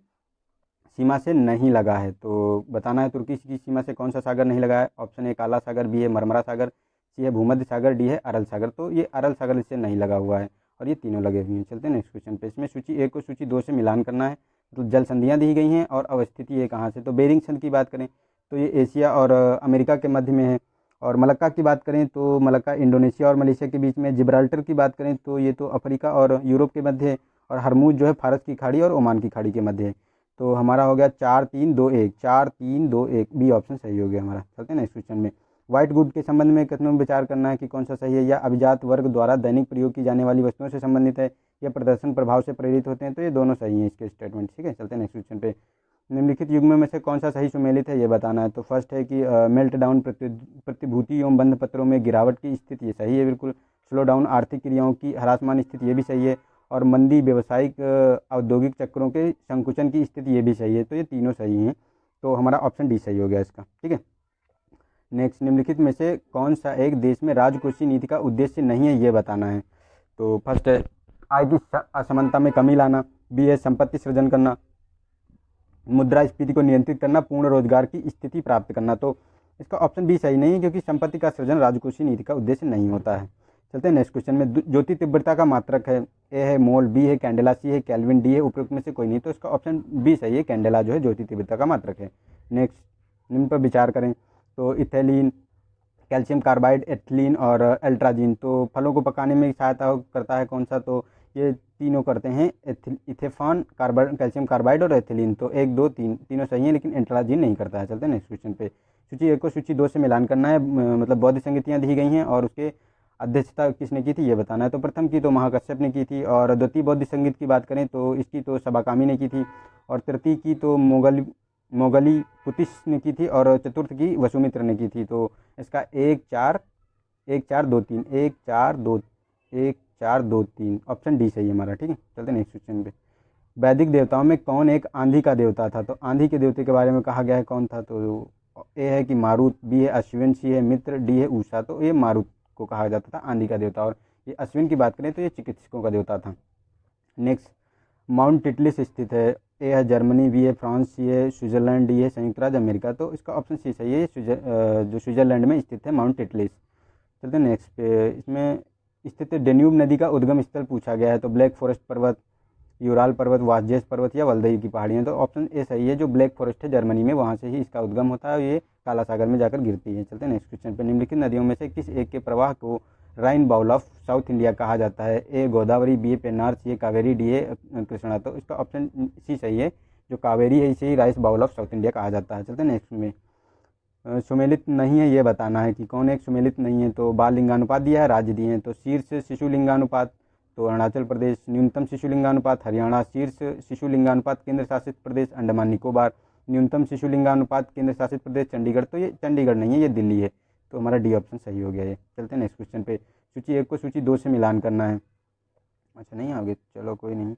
सीमा से नहीं लगा है? तो बताना है तुर्की की सीमा से कौन सा सागर नहीं लगा है। ऑप्शन ए काला सागर, बी है मरमरा सागर, सी है भूमध्य सागर, डी है अरल सागर। तो ये अरल सागर इससे नहीं लगा हुआ है, और ये तीनों लगे हुए हैं। चलते हैं नेक्स्ट क्वेश्चन पे। इसमें सूची 1 को सूची 2 से मिलान करना है। तो जल संधियाँ दी गई हैं, और अवस्थिति ये कहाँ से? तो बेरिंग संधि की बात करें तो ये एशिया और अमेरिका के मध्य में है। और मलक्का की बात करें तो मलक्का इंडोनेशिया और मलेशिया के बीच में। जिब्राल्टर की बात करें तो ये तो अफ्रीका और यूरोप के मध्य है। और हरमुज जो है फारस की खाड़ी और ओमान की खाड़ी के मध्य है। तो हमारा हो गया 4 3 2 1, 4 3 2 1, बी ऑप्शन सही हो गया हमारा। चलते हैं नेक्स्ट क्वेश्चन में। व्हाइट गुड के संबंध में कथनों में विचार करना है कि कौन सा सही है। या अभिजात वर्ग द्वारा दैनिक प्रयोग की जाने वाली वस्तुओं से संबंधित है, या प्रदर्शन प्रभाव से प्रेरित होते हैं। तो ये दोनों सही हैं इसके स्टेटमेंट। ठीक है, चलते हैं नेक्स्ट क्वेश्चन पे। निम्नलिखित युग्मों में से कौन सा सही सुमेलित है, ये बताना है। तो फर्स्ट है कि मेल्ट डाउन प्रतिभूति एवं बंध पत्रों में गिरावट की स्थिति, ये सही है बिल्कुल। स्लो डाउन आर्थिक क्रियाओं की ह्रासमान स्थिति, ये भी सही है। और मंदी व्यावसायिक औद्योगिक चक्रों के संकुचन की स्थिति, ये भी सही है। तो ये तीनों सही हैं, तो हमारा ऑप्शन डी सही हो गया इसका। ठीक है, नेक्स्ट, निम्नलिखित में से कौन सा एक देश में राजकोषीय नीति का उद्देश्य नहीं है, ये बताना है। तो फर्स्ट है आय की असमानता में कमी लाना, बी है संपत्ति सृजन करना, मुद्रास्फीति को नियंत्रित करना, पूर्ण रोजगार की स्थिति प्राप्त करना। तो इसका ऑप्शन बी सही नहीं है, क्योंकि संपत्ति का सृजन राजकोषीय नीति का उद्देश्य नहीं होता है। चलते हैं नेक्स्ट क्वेश्चन में। ज्योति तीव्रता का मात्रक है, ए है मोल, बी है कैंडेला, सी है केल्विन, डी है उपरोक्त में से कोई नहीं। तो इसका ऑप्शन बी सही है, कैंडेला जो है ज्योति तीव्रता का मात्रक है। नेक्स्ट, निम्न पर विचार करें। तो इथेलिन, कैल्शियम कार्बाइड, एथिलीन और अल्ट्राजीन। तो फलों को पकाने में सहायता करता है कौन सा? तो ये तीनों करते हैं, इथेफॉन, कार्बन, कैल्शियम कार्बाइड और एथिलीन। तो 1 2 3 तीनों सही हैं, लेकिन एल्ट्राजीन नहीं करता है। चलते हैं नेक्स्ट क्वेश्चन पे। सूची 1 को सूची 2 से मिलान करना है, मतलब बौद्ध संगतियाँ दी गई हैं, और उसके अध्यक्षता किसने की थी, ये बताना है। तो प्रथम की तो महाकश्यप ने की थी, और द्वितीय बौद्ध संगीत की बात करें तो इसकी तो सबाकामी ने की थी, और तृतीय की तो मोगली पुतिस ने की थी, और चतुर्थ की वसुमित्र ने की थी। तो इसका 1 4 1 4 2 3, 1 4 2 1 4 2 3, ऑप्शन डी सही है हमारा। ठीक है, चलते नेक्स्ट क्वेश्चन पे। वैदिक देवताओं में कौन एक आंधी का देवता था? तो आंधी के देवते के बारे में कहा गया है कौन था? तो ए है कि मारुत, बी है अश्विन, सी है मित्र, डी है उषा। तो ये मारुत को कहा जाता था आंधी का देवता, और ये अश्विन की बात करें तो ये चिकित्सकों का देवता था। नेक्स्ट, माउंट टिटलिस स्थित है, ए है जर्मनी, बी है फ्रांस, सी है स्विट्जरलैंड, डी है संयुक्त राज्य अमेरिका। तो इसका ऑप्शन सी सही है, जो स्विट्जरलैंड में स्थित है माउंट टिटलिस। चलते हैं नेक्स्ट पे। इसमें स्थित डेन्यूब नदी का उद्गम स्थल पूछा गया है। तो ब्लैक फॉरेस्ट पर्वत, यूराल पर्वत, वासजेस पर्वत, या वल्दई की पहाड़ियाँ। तो ऑप्शन ए सही है, जो ब्लैक फॉरेस्ट है जर्मनी में, वहाँ से ही इसका उद्गम होता है, और ये काला सागर में जाकर गिरती है। चलते हैं नेक्स्ट क्वेश्चन पे। निम्नलिखित नदियों में से किस एक के प्रवाह को rice bowl of South India कहा जाता है? A Godavari, B A Pennar, C A Kaveri, D A Krishna. तो इसका ऑप्शन सी सही है, जो कावेरी है इसे ही rice bowl of South India कहा जाता है। चलते हैं नेक्स्ट में। सुमेलित नहीं है, ये बताना है कि कौन एक सुमेलित नहीं है। तो बाल लिंगानुपात दिया है, राज्य दिए हैं। तो शीर्ष शिशु लिंगानुपात तो अरुणाचल प्रदेश, न्यूनतम शिशु लिंगानुपात हरियाणा, शीर्ष शिशु लिंगानुपात केंद्र शासित प्रदेश अंडमान निकोबार, न्यूनतम शिशु लिंगानुपात केंद्र शासित प्रदेश चंडीगढ़। तो ये चंडीगढ़ नहीं है, ये दिल्ली है। तो हमारा डी ऑप्शन सही हो गया है। चलते हैं नेक्स्ट क्वेश्चन पे। सूची 1 को सूची 2 से मिलान करना है। अच्छा नहीं आओगे, चलो कोई नहीं।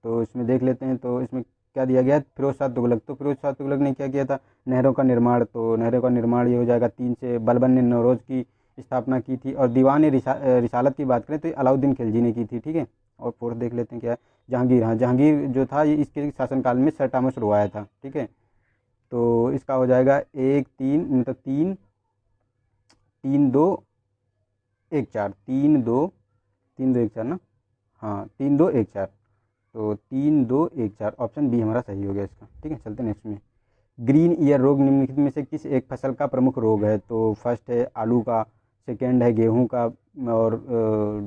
तो इसमें देख लेते हैं। तो इसमें क्या दिया गया है, फिरोज शाह तुगलक। तो फिरोज शाह तुगलक ने क्या किया था, नहरों का निर्माण। तो नहरों का निर्माण ये हो जाएगा 3 से। बलबन ने नौरोज की स्थापना की थी। और दीवान रिसालत की बात करें तो ये अलाउद्दीन खिलजी ने की थी, ठीक है। और फोर्थ देख लेते हैं क्या है, जहांगीर। हाँ, जहांगीर जो था ये इसके शासनकाल में सर टॉमस रो आया था, ठीक है। तो इसका हो जाएगा 1-3, मतलब 3-2-1-4, 3-2-1-4 ना। हाँ, 3-2-1-4। तो 3-2-1-4 ऑप्शन बी हमारा सही हो गया इसका, ठीक है। चलते नेक्स्ट में। ग्रीन ईयर रोग निम्नलिखित में से किस एक फसल का प्रमुख रोग है। तो फर्स्ट है आलू का, सेकेंड है गेहूं का, और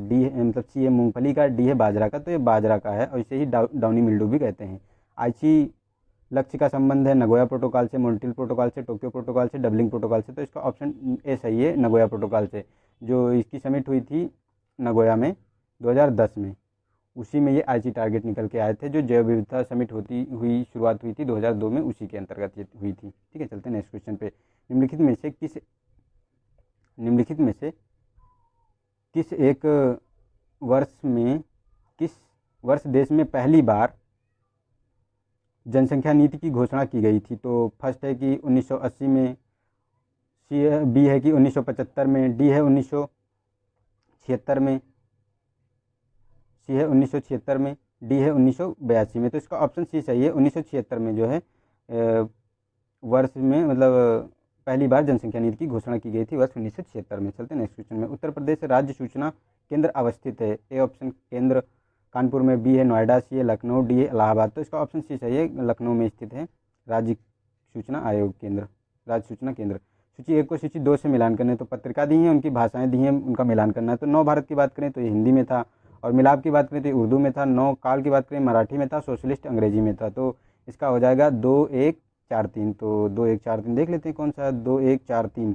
डी है, मतलब सी है मूंगफली का, डी है बाजरा का। तो ये बाजरा का है, और इसे ही डाउनी मिल्डू भी कहते हैं। आईसी लक्ष्य का संबंध है नगोया प्रोटोकॉल से, मॉन्ट्रियल प्रोटोकॉल से, टोक्यो प्रोटोकॉल से, डबलिंग प्रोटोकॉल से। तो इसका ऑप्शन ए सही है, नगोया प्रोटोकॉल से। जो इसकी समिट हुई थी नगोया में 2010 में, उसी में ये आईजी टारगेट निकल के आए थे। जो जैव विविधता समिट शुरुआत हुई थी 2002 में, उसी के अंतर्गत ये हुई थी, ठीक है। चलते हैं नेक्स्ट क्वेश्चन पे। निम्नलिखित में से किस एक वर्ष में किस वर्ष देश में पहली बार जनसंख्या नीति की घोषणा की गई थी। तो फर्स्ट है कि 1980 में, बी है कि 1975 में, डी है 1976 में, सी है 1976 में, डी है 1982 में। तो इसका ऑप्शन सी सही है, 1976 में जो है वर्ष में, मतलब पहली बार जनसंख्या नीति की घोषणा की गई थी वर्ष 1976 में। चलते हैं नेक्स्ट क्वेश्चन में। उत्तर प्रदेश राज्य सूचना केंद्र अवस्थित है। ए ऑप्शन केंद्र कानपुर में, बी है नोएडा, सी है लखनऊ, डी है इलाहाबाद। तो इसका ऑप्शन सी सही है, लखनऊ में स्थित है राज्य सूचना आयोग केंद्र, राज्य सूचना केंद्र। सूची 1 को सूची 2 से मिलान करना है। तो पत्रिका दी है, उनकी भाषाएं दी हैं, उनका मिलान करना है। तो नव भारत की बात करें तो ये हिंदी में था, और मिलाप की बात करें तो उर्दू में था। नौ काल की बात करें मराठी में था, सोशलिस्ट अंग्रेजी में था। तो इसका हो जाएगा 2-1-4-3। तो 2-1-4-3 देख लेते हैं कौन सा है, 2-1-4-3।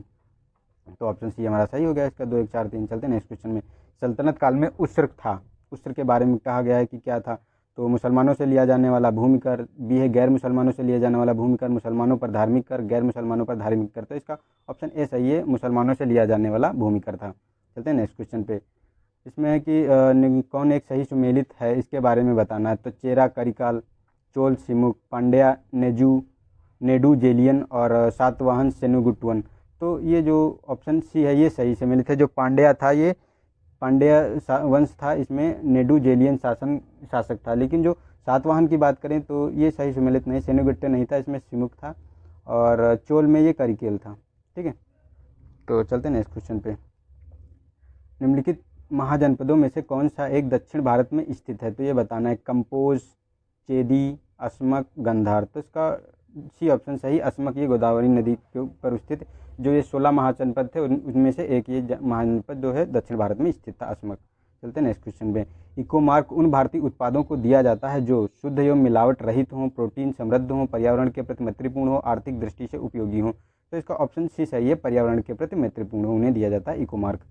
तो ऑप्शन सी हमारा सही हो गया इसका, 2-1-4-3। चलते हैं नेक्स्ट क्वेश्चन में। सल्तनत काल में उस्र था, उस्र के बारे में कहा गया है कि क्या था। तो मुसलमानों से लिया जाने वाला भूमि कर, बी है गैर मुसलमानों से लिया जाने वाला भूमि कर, मुसलमानों पर धार्मिक कर, गैर मुसलमानों पर धार्मिक कर। तो इसका ऑप्शन ए सही है, मुसलमानों से लिया जाने वाला भूमि कर था। चलते हैं नेक्स्ट क्वेश्चन पे। इसमें है कि कौन एक सही सुमेलित है, इसके बारे में बताना है। तो चेरा करिकाल, चोल सिमुक, पांड्या नेडू जेलियन, और सातवाहन सेनुगुट्टवन। तो ये जो ऑप्शन सी है ये सही सुमेलित है। जो पांड्या था, ये पांड्या वंश था, इसमें नेडू जेलियन शासक था। लेकिन जो सातवाहन की बात करें तो ये सही सुमेलित नहीं, सेनुगुट्टे नहीं था, इसमें सिमुक था। और चोल में ये करिकेल था, ठीक है। तो चलते हैं नेक्स्ट क्वेश्चन पे। निम्नलिखित महाजनपदों में से कौन सा एक दक्षिण भारत में स्थित है। तो ये बताना है, कंपोज, चेदी, अस्मक, गंधार। तो इसका सी ऑप्शन सही, अस्मक। ये गोदावरी नदी के ऊपर स्थित जो ये 16 महाजनपद थे उनमें से एक ये महाजनपद जो है दक्षिण भारत में स्थित था, अस्मक। चलते हैं नेक्स्ट क्वेश्चन पे। इको मार्क उन भारतीय उत्पादों को दिया जाता है जो शुद्ध एवं मिलावट रहित हों, प्रोटीन समृद्ध हों, पर्यावरण के प्रति मैत्रीपूर्ण हो, आर्थिक दृष्टि से उपयोगी हों। तो इसका ऑप्शन सी सही है, पर्यावरण के प्रति मैत्रीपूर्ण हो, उन्हें दिया जाता है इको मार्क।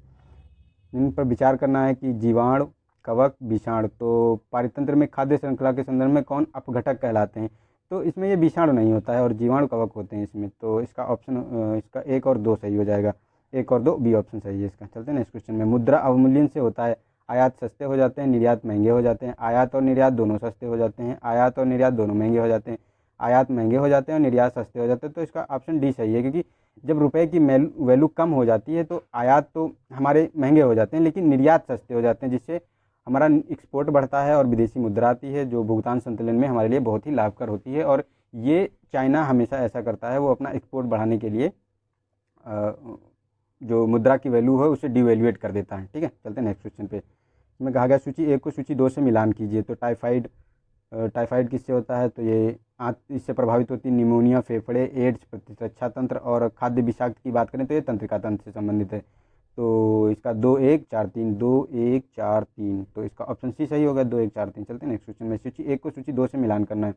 इन पर विचार करना है कि जीवाणु, कवक, विषाणु। तो पारितंत्र में खाद्य श्रृंखला के संदर्भ में कौन अपघटक कहलाते हैं। तो इसमें ये विषाणु नहीं होता है, और जीवाणु, कवक होते हैं इसमें। तो इसका ऑप्शन इसका 1 और 2 सही हो जाएगा, 1 और 2 बी ऑप्शन सही है इसका। चलते हैं नेक्स्ट क्वेश्चन में। मुद्रा अवमूल्यन से होता है, आयात सस्ते हो जाते हैं, निर्यात महंगे हो जाते हैं, आयात और निर्यात दोनों सस्ते हो जाते हैं, आयात और निर्यात दोनों महंगे हो जाते हैं, आयात महंगे हो जाते हैं और निर्यात सस्ते हो जाते हैं। तो इसका ऑप्शन डी सही है, क्योंकि जब रुपए की वैल्यू कम हो जाती है तो आयात तो हमारे महंगे हो जाते हैं, लेकिन निर्यात सस्ते हो जाते हैं, जिससे हमारा एक्सपोर्ट बढ़ता है और विदेशी मुद्रा आती है, जो भुगतान संतुलन में हमारे लिए बहुत ही लाभकर होती है। और ये चाइना हमेशा ऐसा करता है, वो अपना एक्सपोर्ट बढ़ाने के लिए जो मुद्रा की वैल्यू है उसे डिवैल्यूएट कर देता है, ठीक है। चलते हैं नेक्स्ट क्वेश्चन पे। इसमें कहा गया सूची 1 को सूची 2 से मिलान कीजिए। तो टाइफाइड किससे होता है। तो ये इससे प्रभावित होती है निमोनिया, फेफड़े, एड्स, प्रतिरक्षा तंत्र। और खाद्य विषाक्त की बात करें तो ये तंत्रिका तंत्र से संबंधित है। तो इसका 2-1-4-3, 2-1-4-3। तो इसका ऑप्शन सी सही होगा, 2-1-4-3। चलते हैं नेक्स्ट क्वेश्चन में। सूची 1 को सूची 2 से मिलान करना है।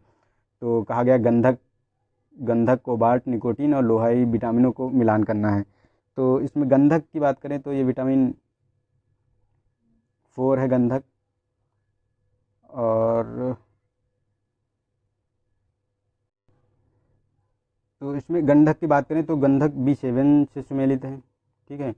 तो कहा गया गंधक, कोबाल्ट, निकोटीन और लोहाई विटामिनों को मिलान करना है। तो इसमें गंधक की बात करें तो ये विटामिन 4 है गंधक। और तो इसमें गंधक की बात करें तो गंधक B7 से सुमेलित है, ठीक है।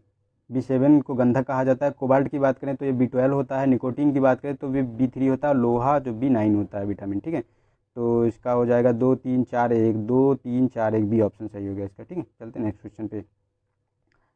B7 को गंधक कहा जाता है। कोबाल्ट की बात करें तो ये B12 होता है। निकोटीन की बात करें तो ये B3 होता है। लोहा जो B9 होता है विटामिन, ठीक है। तो इसका हो जाएगा 2 3 4 1, 2 3 4 1, बी ऑप्शन सही हो गया इसका, ठीक है। चलते हैं नेक्स्ट क्वेश्चन पे।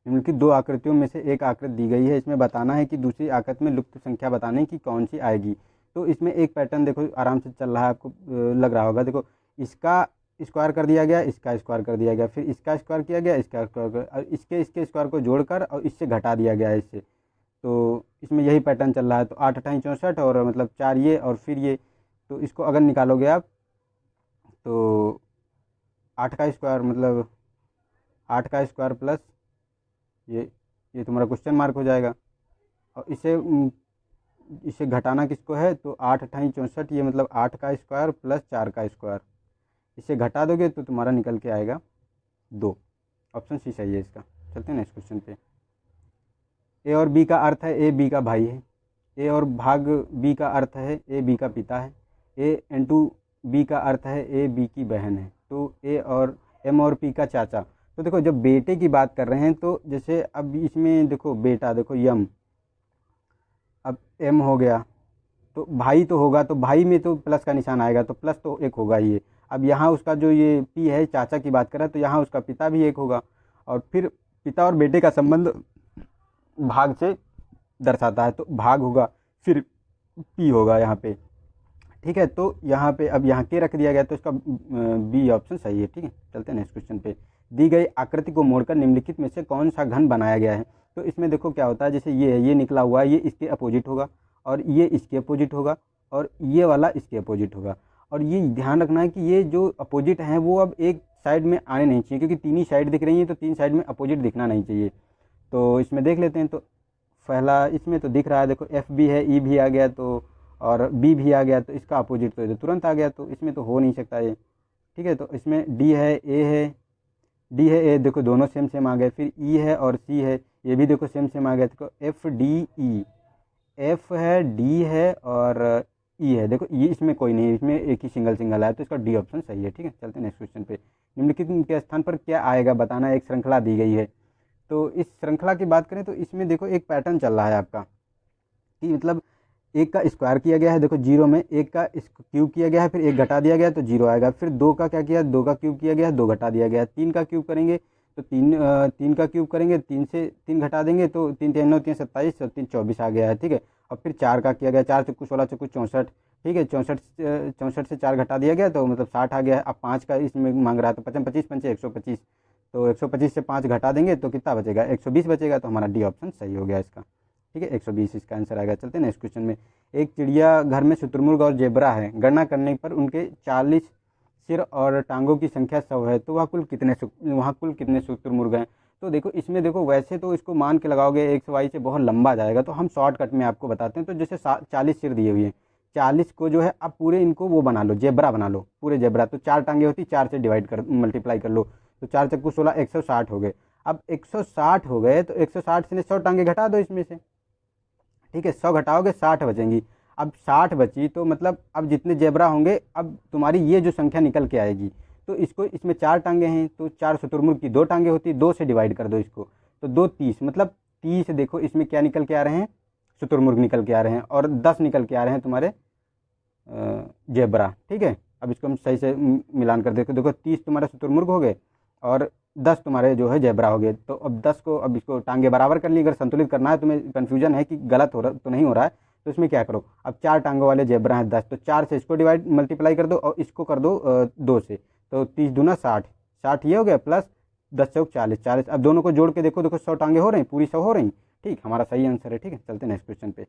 निम्नलिखित दो आकृतियों में से एक आकृति दी गई है, इसमें बताना है कि दूसरी आकृति में लुप्त संख्या बताने की कौन सी आएगी। तो इसमें एक पैटर्न देखो आराम से चल रहा है, आपको लग रहा होगा। देखो इसका स्क्वायर कर दिया गया, इसका स्क्वायर कर दिया गया, फिर इसका स्क्वायर किया गया, इसका स्क्वायर और इसके स्क्वायर को जोड़कर और इससे घटा दिया गया है इससे। तो इसमें यही पैटर्न चल रहा है। तो 8 8 64 और मतलब 4 ये और फिर ये। तो इसको अगर निकालोगे आप तो 8 का स्क्वायर मतलब 8 का स्क्वायर प्लस ये तुम्हारा क्वेश्चन मार्क हो जाएगा। और इसे घटाना किसको है तो 8 8 64, ये मतलब 8 का स्क्वायर प्लस 4 का स्क्वायर। इसे घटा दोगे तो तुम्हारा निकल के आएगा 2। ऑप्शन सी सही है इसका। चलते हैं नेक्स्ट क्वेश्चन पे। ए और बी का अर्थ है ए बी का भाई है। ए और भाग बी का अर्थ है ए बी का पिता है। ए इंटू बी का अर्थ है ए बी की बहन है। तो ए और एम और पी का चाचा। तो देखो जब बेटे की बात कर रहे हैं तो जैसे अब इसमें देखो बेटा, देखो यम, अब एम हो गया तो भाई तो होगा, तो भाई में तो प्लस का निशान आएगा, तो प्लस तो एक होगा ये। अब यहाँ उसका जो ये पी है चाचा की बात कर रहा है तो यहाँ उसका पिता भी एक होगा। और फिर पिता और बेटे का संबंध भाग से दर्शाता है तो भाग होगा, फिर पी होगा यहाँ पे, ठीक है। तो यहाँ पे अब यहाँ के रख दिया गया तो इसका बी ऑप्शन सही है, ठीक है। चलते हैं नेक्स्ट क्वेश्चन पे। दी गई आकृति को मोड़कर निम्नलिखित में से कौन सा घन बनाया गया है। तो इसमें देखो क्या होता है, जैसे ये है, ये निकला हुआ है, ये इसके अपोजिट होगा और ये इसके अपोजिट होगा और ये वाला इसके अपोजिट होगा। और ये ध्यान रखना है कि ये जो अपोजिट हैं वो अब एक साइड में आने नहीं चाहिए, क्योंकि तीन ही साइड दिख रही हैं तो तीन साइड में अपोजिट दिखना नहीं चाहिए। तो इसमें देख लेते हैं। तो पहला इसमें तो दिख रहा है, देखो एफ भी है, ई भी आ गया तो और बी भी आ गया, तो इसका अपोजिट तो तुरंत आ गया, तो इसमें तो हो नहीं सकता ये, ठीक है। तो इसमें डी है, ए है, डी है, ए, देखो दोनों सेम सेम आ गए। फिर ई है और सी है, ये भी देखो सेम सेम आ गया। देखो एफ डी ई, एफ है, डी है और ई है, देखो ये इसमें कोई नहीं है, इसमें एक ही सिंगल सिंगल है, तो इसका डी ऑप्शन सही है, ठीक है। चलते हैं नेक्स्ट क्वेश्चन पे। निम्नलिखित के स्थान पर क्या आएगा बताना, एक श्रृंखला दी गई है। तो इस श्रृंखला की बात करें तो इसमें देखो एक पैटर्न चल रहा है आपका कि मतलब एक का स्क्वायर किया गया है, देखो जीरो में, एक का क्यूब किया गया है, फिर एक घटा दिया गया तो जीरो आएगा। फिर दो का क्या किया, दो का क्यूब किया गया है, दो घटा दिया गया है। तीन का क्यूब करेंगे तो तीन का क्यूब करेंगे, तीन से तीन घटा देंगे तो तीन तीन नौ, तीन 27 और तीन 24 आ गया है, ठीक है। और फिर चार का किया गया, चार चौको 16 चौको 64, ठीक है। 64 से चार घटा दिया गया तो मतलब 60 आ गया है। अब पाँच का इसमें मांग रहा है तो 25 25 पंचे 125, तो 125 से 5 घटा देंगे तो कितना बचेगा, 120 बचेगा। तो हमारा डी ऑप्शन सही हो गया इसका, ठीक है। 120 इसका आंसर आएगा। चलते हैं नेक्स्ट क्वेश्चन में। एक चिड़िया घर में शुतुरमुर्ग और जेबरा है, गणना करने पर उनके 40 सिर और टांगों की संख्या 100 है, तो वहाँ कुल कितने शुतुरमुर्ग हैं। तो देखो इसमें देखो वैसे तो इसको मान के लगाओगे एक्स वाई से बहुत लंबा जाएगा, तो हम शॉर्टकट में आपको बताते हैं। तो जैसे 40 सिर दिए हुए हैं, 40 को जो है अब पूरे इनको वो बना लो, जेबरा बना लो, पूरे जेबरा। तो 4 टांगे होती, 4 से डिवाइड कर मल्टीप्लाई कर लो, तो 4 चक्कू 16, 160 हो गए। अब 160 हो गए तो 160 से 100 टांगे घटा दो इसमें से, ठीक है। 100 घटाओगे 60 बचेंगी। अब 60 बची तो मतलब अब जितने जेबरा होंगे, अब तुम्हारी ये जो संख्या निकल के आएगी, तो इसको इसमें 4 टांगे हैं तो 4 शुतुरमुर्ग की 2 टांगे होती, 2 से डिवाइड कर दो इसको, तो 2 30, मतलब 30 देखो इसमें क्या निकल के आ रहे हैं, शुतुरमुर्ग निकल के आ रहे हैं, और 10 निकल के आ रहे हैं तुम्हारे जेबरा, ठीक है। अब इसको हम सही से मिलान कर देखो, देखो 30 तुम्हारे शुतुरमुर्ग हो गए और 10 तुम्हारे जो है जेबरा हो गए। तो अब 10 को, अब इसको टांगे बराबर कर ली। अगर संतुलित करना है, तुम्हें कन्फ्यूजन है कि गलत हो रहा तो नहीं हो रहा है, तो इसमें क्या करो, अब 4 टांगों वाले जेबरा हैं 10, तो 4 से इसको डिवाइड मल्टीप्लाई कर दो और इसको कर दो 2 से, तो 30 दूना 60, 60 ये हो गया प्लस 10 चौक 40, 40। अब दोनों को जोड़ के देखो, देखो 100 टांगे हो रही, पूरी 100 हो रही, ठीक, हमारा सही आंसर है, ठीक है। चलते नेक्स्ट क्वेश्चन पे।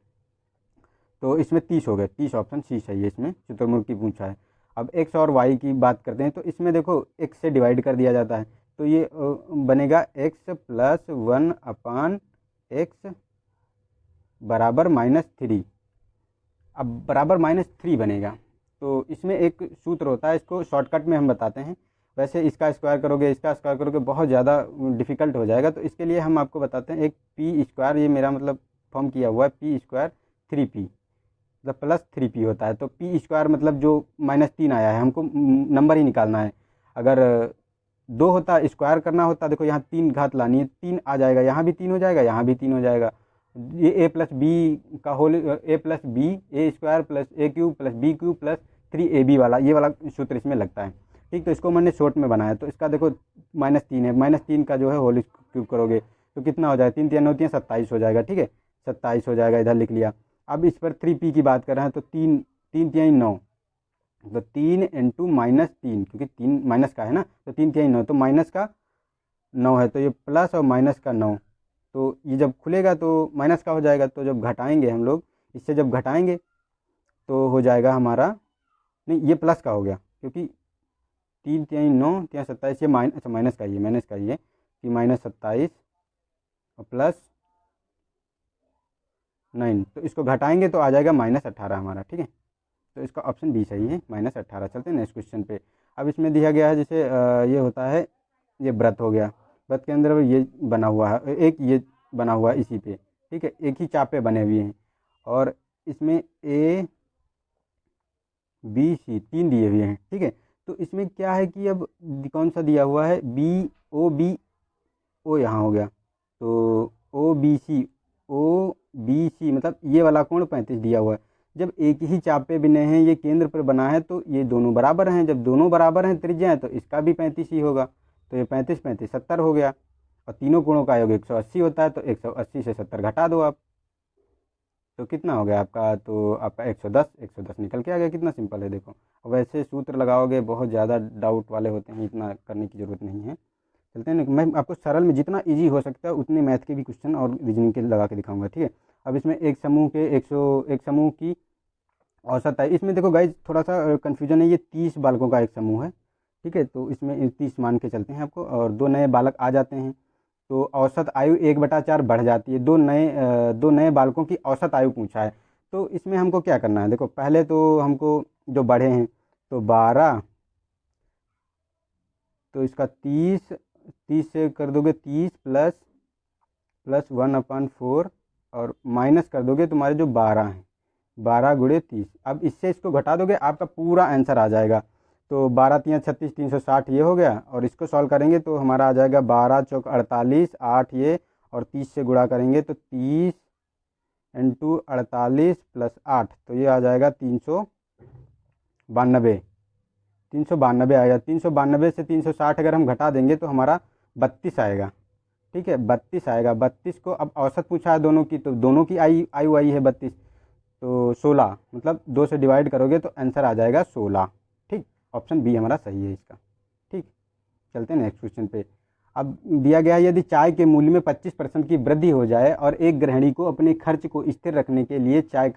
तो इसमें 30 हो गए, 30 ऑप्शन सी सही है, इसमें शुतुरमुर्ग की पूछा है। अब एक्स और वाई की बात करते हैं, तो इसमें देखो एक्स से डिवाइड कर दिया जाता है, तो ये बनेगा एक्स प्लस 1/x बराबर -3। अब बराबर -3 बनेगा, तो इसमें एक सूत्र होता है, इसको शॉर्टकट में हम बताते हैं। वैसे इसका स्क्वायर करोगे, इसका स्क्वायर करोगे, बहुत ज़्यादा डिफ़िकल्ट हो जाएगा, तो इसके लिए हम आपको बताते हैं एक पी स्क्वायर, ये मेरा मतलब फॉर्म किया हुआ है, पी स्क्वायर 3p मतलब प्लस 3p होता है। तो पी स्क्वायर मतलब जो -3 आया है, हमको नंबर ही निकालना है। अगर 2 होता, स्क्वायर करना होता, देखो यहाँ 3 घात लानी है, 3 आ जाएगा, यहाँ भी 3 हो जाएगा, यहाँ भी 3 हो जाएगा। ये ए प्लस बी का whole, A plus B A square plus A cube plus B cube plus 3ab वाला, ये वाला सूत्र इसमें लगता है। ठीक, तो इसको मैंने शॉर्ट में बनाया, तो इसका देखो -3 है, -3 का जो है होल क्यूब करोगे तो कितना हो जाएगा, 3 3 होती है 27 हो जाएगा। ठीक है, 27 हो जाएगा, इधर लिख लिया। अब इस पर 3p की बात कर रहे हैं तो 3 3 3 9, तो 3 इंटू -3, क्योंकि 3 माइनस का है ना, तो 3 3 9, तो माइनस का 9 है, तो ये प्लस और माइनस का 9, तो ये जब खुलेगा तो माइनस का हो जाएगा, तो जब घटाएंगे हम लोग इससे, जब घटाएंगे तो हो जाएगा हमारा, नहीं ये प्लस का हो गया, क्योंकि 3 3 9 3 27, ये अच्छा माइनस का ही है, माइनस का ही है कि -27 और प्लस 9, तो इसको घटाएंगे तो आ जाएगा -18 हमारा। ठीक है, तो इसका ऑप्शन बी सही है, -18। चलते हैं नेक्स्ट क्वेश्चन पे। अब इसमें दिया गया है जैसे ये होता है, ये व्रत हो गया, व्रत के अंदर ये बना हुआ है, एक ये बना हुआ है इसी पे। ठीक है, एक ही चाप पे बने हुए हैं, और इसमें ए बी सी 3 दिए हुए हैं। ठीक है, तो इसमें क्या है कि अब कौन सा दिया हुआ है, बी ओ यहाँ हो गया, तो ओ बी सी मतलब ये वाला कोण 35 दिया हुआ है। जब एक ही चाप पे बने हैं, ये केंद्र पर बना है, तो ये दोनों बराबर हैं, जब दोनों बराबर हैं त्रिज्या, तो इसका भी 35 ही होगा, तो ये 35 35 70 हो गया। और तीनों कोणों का योग 180 होता है, तो 180 से 70 घटा दो आप, तो कितना हो गया आपका, तो आपका 110 निकल के आ गया। कितना सिंपल है देखो। वैसे सूत्र लगाओगे बहुत ज़्यादा डाउट वाले होते हैं, इतना करने की ज़रूरत नहीं है। चलते हैं ना, मैं आपको सरल में जितना इजी हो सकता है उतने मैथ के भी क्वेश्चन और रीजनिंग के लगा के दिखाऊंगा। ठीक है, अब इसमें एक समूह के 101 समूह की औसत है। इसमें देखो गाइज थोड़ा सा कन्फ्यूजन है, ये 30 बालकों का एक समूह है। ठीक है, तो इसमें 30 मान के चलते हैं आपको, और 2 नए बालक आ जाते हैं, तो औसत आयु 1/4 बढ़ जाती है। दो नए बालकों की औसत आयु पूछा है, तो इसमें हमको क्या करना है, देखो पहले तो हमको जो बढ़े हैं तो 12, तो इसका 30 से कर दोगे 30 प्लस 1/4, और माइनस कर दोगे तुम्हारे जो 12 हैं, 12 गुणे 30। अब इससे इसको घटा दोगे, आपका पूरा आंसर आ जाएगा। तो 12 3 36 360 ये हो गया, और इसको सॉल्व करेंगे तो हमारा आ जाएगा 12 चौक 48, 8 ये, और 30 से गुणा करेंगे तो 30 इंटू 48 प्लस 8, तो ये आ जाएगा 392। 392 आएगा। 392 से 360 अगर हम घटा देंगे तो हमारा 32 आएगा। ठीक है, 32 आएगा। 32 को अब औसत पूछा है दोनों की, तो दोनों की आयु आई है 32, तो 16 मतलब 2 से डिवाइड करोगे तो आंसर आ जाएगा 16। ठीक, ऑप्शन बी हमारा सही है इसका। ठीक, चलते हैं नेक्स्ट क्वेश्चन पे। अब दिया गया है, यदि चाय के मूल्य में 25% की वृद्धि हो जाए और एक गृहिणी को अपने खर्च को स्थिर रखने के लिए चाय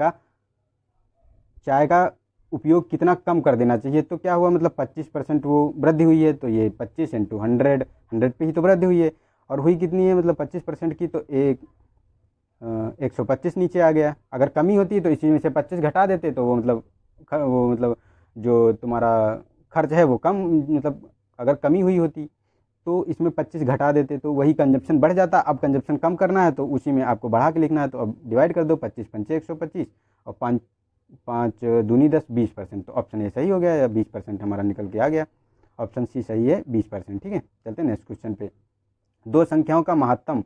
का उपयोग कितना कम कर देना चाहिए, तो क्या हुआ, मतलब 25% वो वृद्धि हुई है, तो ये 25 इंटू 100 पे ही तो वृद्धि हुई है, और हुई कितनी है, मतलब 25% की, तो 125 नीचे आ गया। अगर कमी होती तो इसी में से 25 घटा देते, तो वो मतलब जो तुम्हारा खर्च है वो कम, मतलब अगर कमी हुई होती तो इसमें 25 घटा देते तो वही कंजप्शन बढ़ जाता। अब कंजप्शन कम करना है तो उसी में आपको बढ़ा के लिखना है, तो अब डिवाइड कर दो, 25 पंचे 125, और 5 5 दूनी 10, 20%, तो ऑप्शन ए सही हो गया, या 20% हमारा निकल के आ गया। ऑप्शन सी सही है, 20%। ठीक है, चलते हैं नेक्स्ट क्वेश्चन पे। दो संख्याओं का महत्तम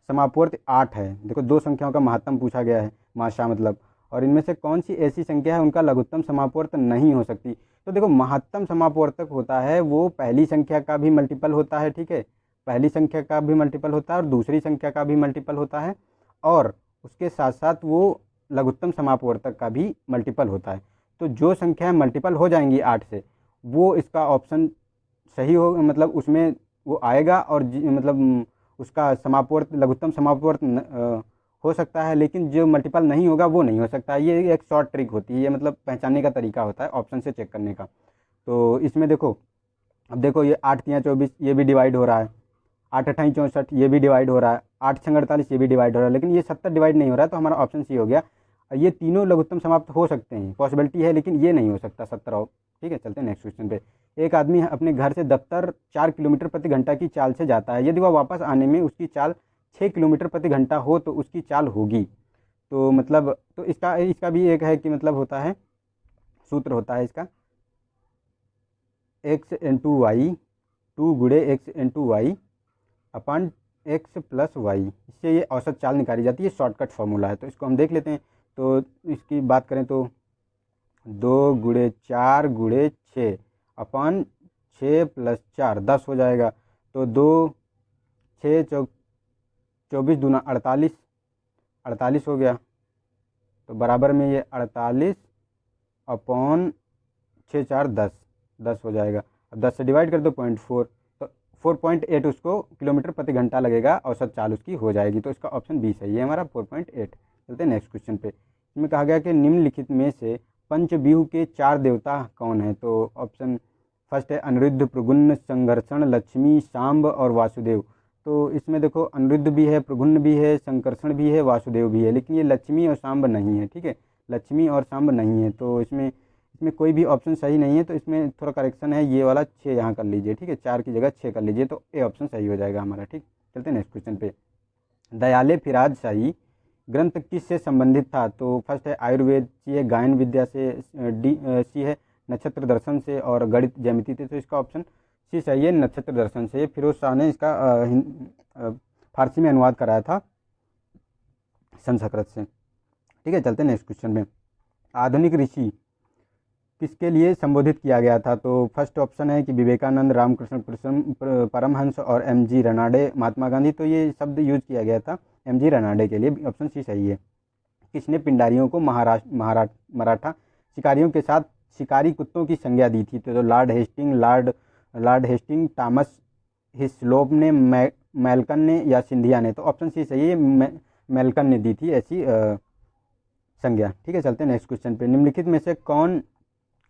समापवर्त 8 है। देखो दो संख्याओं का महत्तम पूछा गया है, माशा मतलब, और इनमें से कौन सी ऐसी संख्या है उनका लघुत्तम समापवर्त नहीं हो सकती। तो देखो महत्तम समापवर्तक होता है वो पहली संख्या का भी मल्टीपल होता है। ठीक है, पहली संख्या का भी मल्टीपल होता है और दूसरी संख्या का भी मल्टीपल होता है, और उसके साथ साथ वो लघुत्तम समापवर्तक का भी मल्टीपल होता है। तो जो संख्याएं मल्टीपल हो जाएंगी 8 से, वो इसका ऑप्शन सही हो, मतलब उसमें वो आएगा, और मतलब उसका समापवर्त लघुत्तम समापवर्त हो सकता है, लेकिन जो मल्टीपल नहीं होगा वो नहीं हो सकता। ये एक शॉर्ट ट्रिक होती है, ये मतलब पहचानने का तरीका होता है ऑप्शन से चेक करने का। तो इसमें देखो, अब देखो ये 8 3 24 ये भी डिवाइड हो रहा है, 8 8 64 ये भी डिवाइड हो रहा है, 8 6 48 ये भी डिवाइड हो रहा है, लेकिन ये 70 डिवाइड नहीं हो रहा है, तो हमारा ऑप्शन सी हो गया। ये तीनों लघुत्तम समाप्त हो सकते हैं, पॉसिबिलिटी है, लेकिन ये नहीं हो सकता 70। ठीक है, चलते हैं नेक्स्ट क्वेश्चन पे। एक आदमी अपने घर से दफ्तर 4 किलोमीटर प्रति घंटा की चाल से जाता है। यदि वह वापस आने में उसकी चाल 6 किलोमीटर प्रति घंटा हो तो उसकी चाल होगी। तो मतलब तो इसका भी एक है कि मतलब होता है, सूत्र होता है इसका, x इंटू वाई 2 गुणे एक्स इंटू वाई अपन एक्स प्लस वाई, इससे ये औसत चाल निकाली जाती है, शॉर्टकट फार्मूला है। तो इसको हम देख लेते हैं। तो इसकी बात करें तो 2 गुणे 4 गुणे 6 अपन 6 प्लस 4 10 हो जाएगा। तो 2 6 24 दूना 48, 48 हो गया। तो बराबर में ये 48 अपॉन 6 4 10, 10 हो जाएगा। अब 10 से डिवाइड कर दो 0.4, तो 4.8 उसको किलोमीटर प्रति घंटा लगेगा, औसत चाल उसकी हो जाएगी। तो इसका ऑप्शन बी सही है हमारा 4.8। चलते हैं नेक्स्ट क्वेश्चन पे। इसमें कहा गया कि निम्नलिखित में से पंचव्यूह के 4 देवता कौन है। तो ऑप्शन फर्स्ट है अनिरुद्ध, प्रद्युम्न, संकर्षण, लक्ष्मी, सांब और वासुदेव। तो इसमें देखो अनिरुद्ध भी है, प्रद्युम्न भी है, संकर्षण भी है, वासुदेव भी है, लेकिन ये लक्ष्मी और सांब नहीं है। ठीक है, लक्ष्मी और सांब नहीं है। तो इसमें कोई भी ऑप्शन सही नहीं है। तो इसमें थोड़ा करेक्शन है, ये वाला 6 यहाँ कर लीजिए। ठीक है, 4 की जगह 6 कर लीजिए, तो ए ऑप्शन सही हो जाएगा हमारा। ठीक, चलते हैं नेक्स्ट क्वेश्चन पे। दयाले फिराज शाही ग्रंथ किस से संबंधित था। तो फर्स्ट है आयुर्वेद, सी है गायन विद्या से, सी है नक्षत्र दर्शन से और गणित ज्यामिति से। तो इसका ऑप्शन सी सही है, नक्षत्र दर्शन से। फिरोज शाह ने इसका फारसी में अनुवाद कराया था संस्कृत से। ठीक है, चलते हैं नेक्स्ट क्वेश्चन में। आधुनिक ऋषि किसके लिए संबोधित किया गया था। तो फर्स्ट ऑप्शन है कि विवेकानंद, रामकृष्ण परमहंस और एमजी रनाडे, महात्मा गांधी। तो ये शब्द यूज किया गया था एमजी रनाडे के लिए, ऑप्शन सी सही है। किसने पिंडारियों को मराठा शिकारियों के साथ शिकारी कुत्तों की संज्ञा दी थी। तो लॉर्ड हेस्टिंग, टॉमस हिस्लोप ने, मेलकन ने या सिंधिया ने। तो ऑप्शन सी सही है, मेलकन ने दी थी ऐसी संज्ञा। ठीक है, चलते हैं नेक्स्ट क्वेश्चन पे। निम्नलिखित में से कौन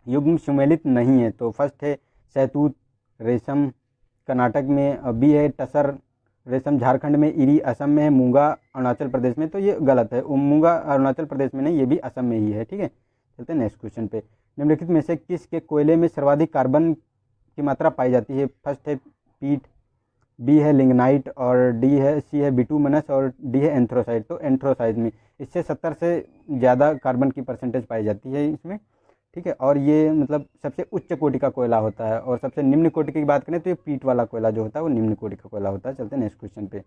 युग्म सुमेलित नहीं है। तो फर्स्ट है सहतूत रेशम कर्नाटक में, बी है टसर रेशम झारखंड में, इरी असम में है, मूंगा अरुणाचल प्रदेश में। तो ये गलत है, मूंगा अरुणाचल प्रदेश में नहीं, ये भी असम में ही है। ठीक है, चलते हैं नेक्स्ट क्वेश्चन पे। निम्नलिखित में से किसके कोयले में सर्वाधिक कार्बन की मात्रा पाई जाती है। फर्स्ट है पीट, बी है लिग्नाइट और सी है बिटुमिनस और डी है एंथ्रोसाइड। तो एंथ्रोसाइड में इससे 70 से ज़्यादा कार्बन की परसेंटेज पाई जाती है इसमें। ठीक है, और ये मतलब सबसे उच्च कोटि का कोयला होता है। और सबसे निम्न कोटि की बात करें तो ये पीट वाला कोयला जो होता है वो निम्न कोटि का कोयला होता है। चलते हैं नेक्स्ट क्वेश्चन पे।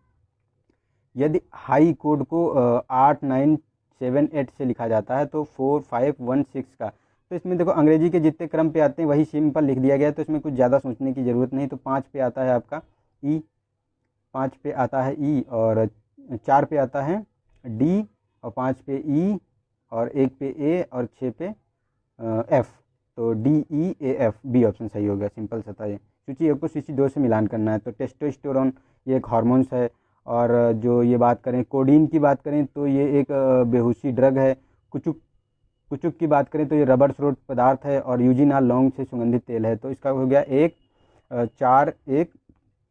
यदि हाई कोड को 8 9 7 8 से लिखा जाता है तो 4 5 1 6 का। तो इसमें देखो अंग्रेजी के जितने क्रम पे आते हैं वही सिंपल लिख दिया गया है, तो इसमें कुछ ज़्यादा सोचने की ज़रूरत नहीं। तो 5 पे आता है आपका ई, 5 पे आता है ई, और 4 पे आता है डी, और 5 पे ई, और 1 पे ए, और 6 पे एफ। तो DEAF, बी ऑप्शन सही हो गया। सिंपल सा था ये। सूची 1 को सूची 2 से मिलान करना है। तो टेस्टोस्टेरोन ये एक हार्मोन्स है। और जो ये बात करें कोडीन की बात करें तो ये एक बेहोशी ड्रग है। कुचुक की बात करें तो ये रबर स्रोत पदार्थ है। और यूजिनाल लौंग से सुगंधित तेल है। तो इसका हो गया 1 4 1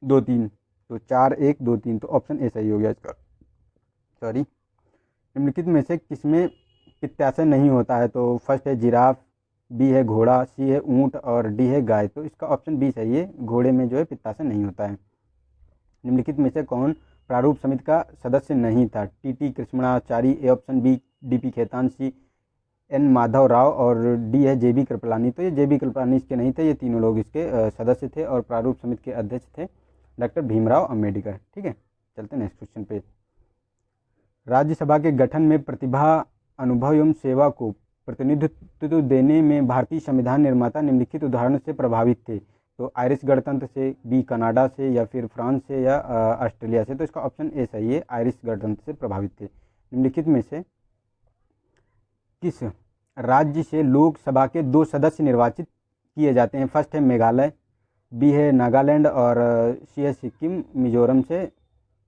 2 3। तो 4 1 2 3, तो ऑप्शन ए सही हो गया इसका। सॉरी, निम्नलिखित में से किसमें पित्ताशय नहीं होता है। तो फर्स्ट है जिराफ, बी है घोड़ा, सी है ऊंट और डी है गाय। तो इसका ऑप्शन बी सही है, घोड़े में जो है पित्ताशय नहीं होता है। निम्नलिखित में से कौन प्रारूप समिति का सदस्य नहीं था। T Krishnachari, A option B DP Khaitan, C N Madhav Rao और डी है JB कृपलानी। तो ये JB कृपलानी इसके नहीं थे, ये तीनों लोग इसके सदस्य थे। और प्रारूप समिति के अध्यक्ष थे डॉक्टर भीमराव अम्बेडकर। ठीक है, चलते हैं नेक्स्ट क्वेश्चन पे। राज्यसभा के गठन में प्रतिभा, अनुभव एवं सेवा को प्रतिनिधित्व देने में भारतीय संविधान निर्माता निम्नलिखित उदाहरण से प्रभावित थे। तो आयरिश गणतंत्र से, बी कनाडा से, या फिर फ्रांस से, या ऑस्ट्रेलिया से। तो इसका ऑप्शन ए सही है, आयरिश गणतंत्र से प्रभावित थे। निम्नलिखित में से किस राज्य से लोकसभा के 2 सदस्य निर्वाचित किए जाते हैं। फर्स्ट है मेघालय, बी है नागालैंड और सी है सिक्किम, मिजोरम से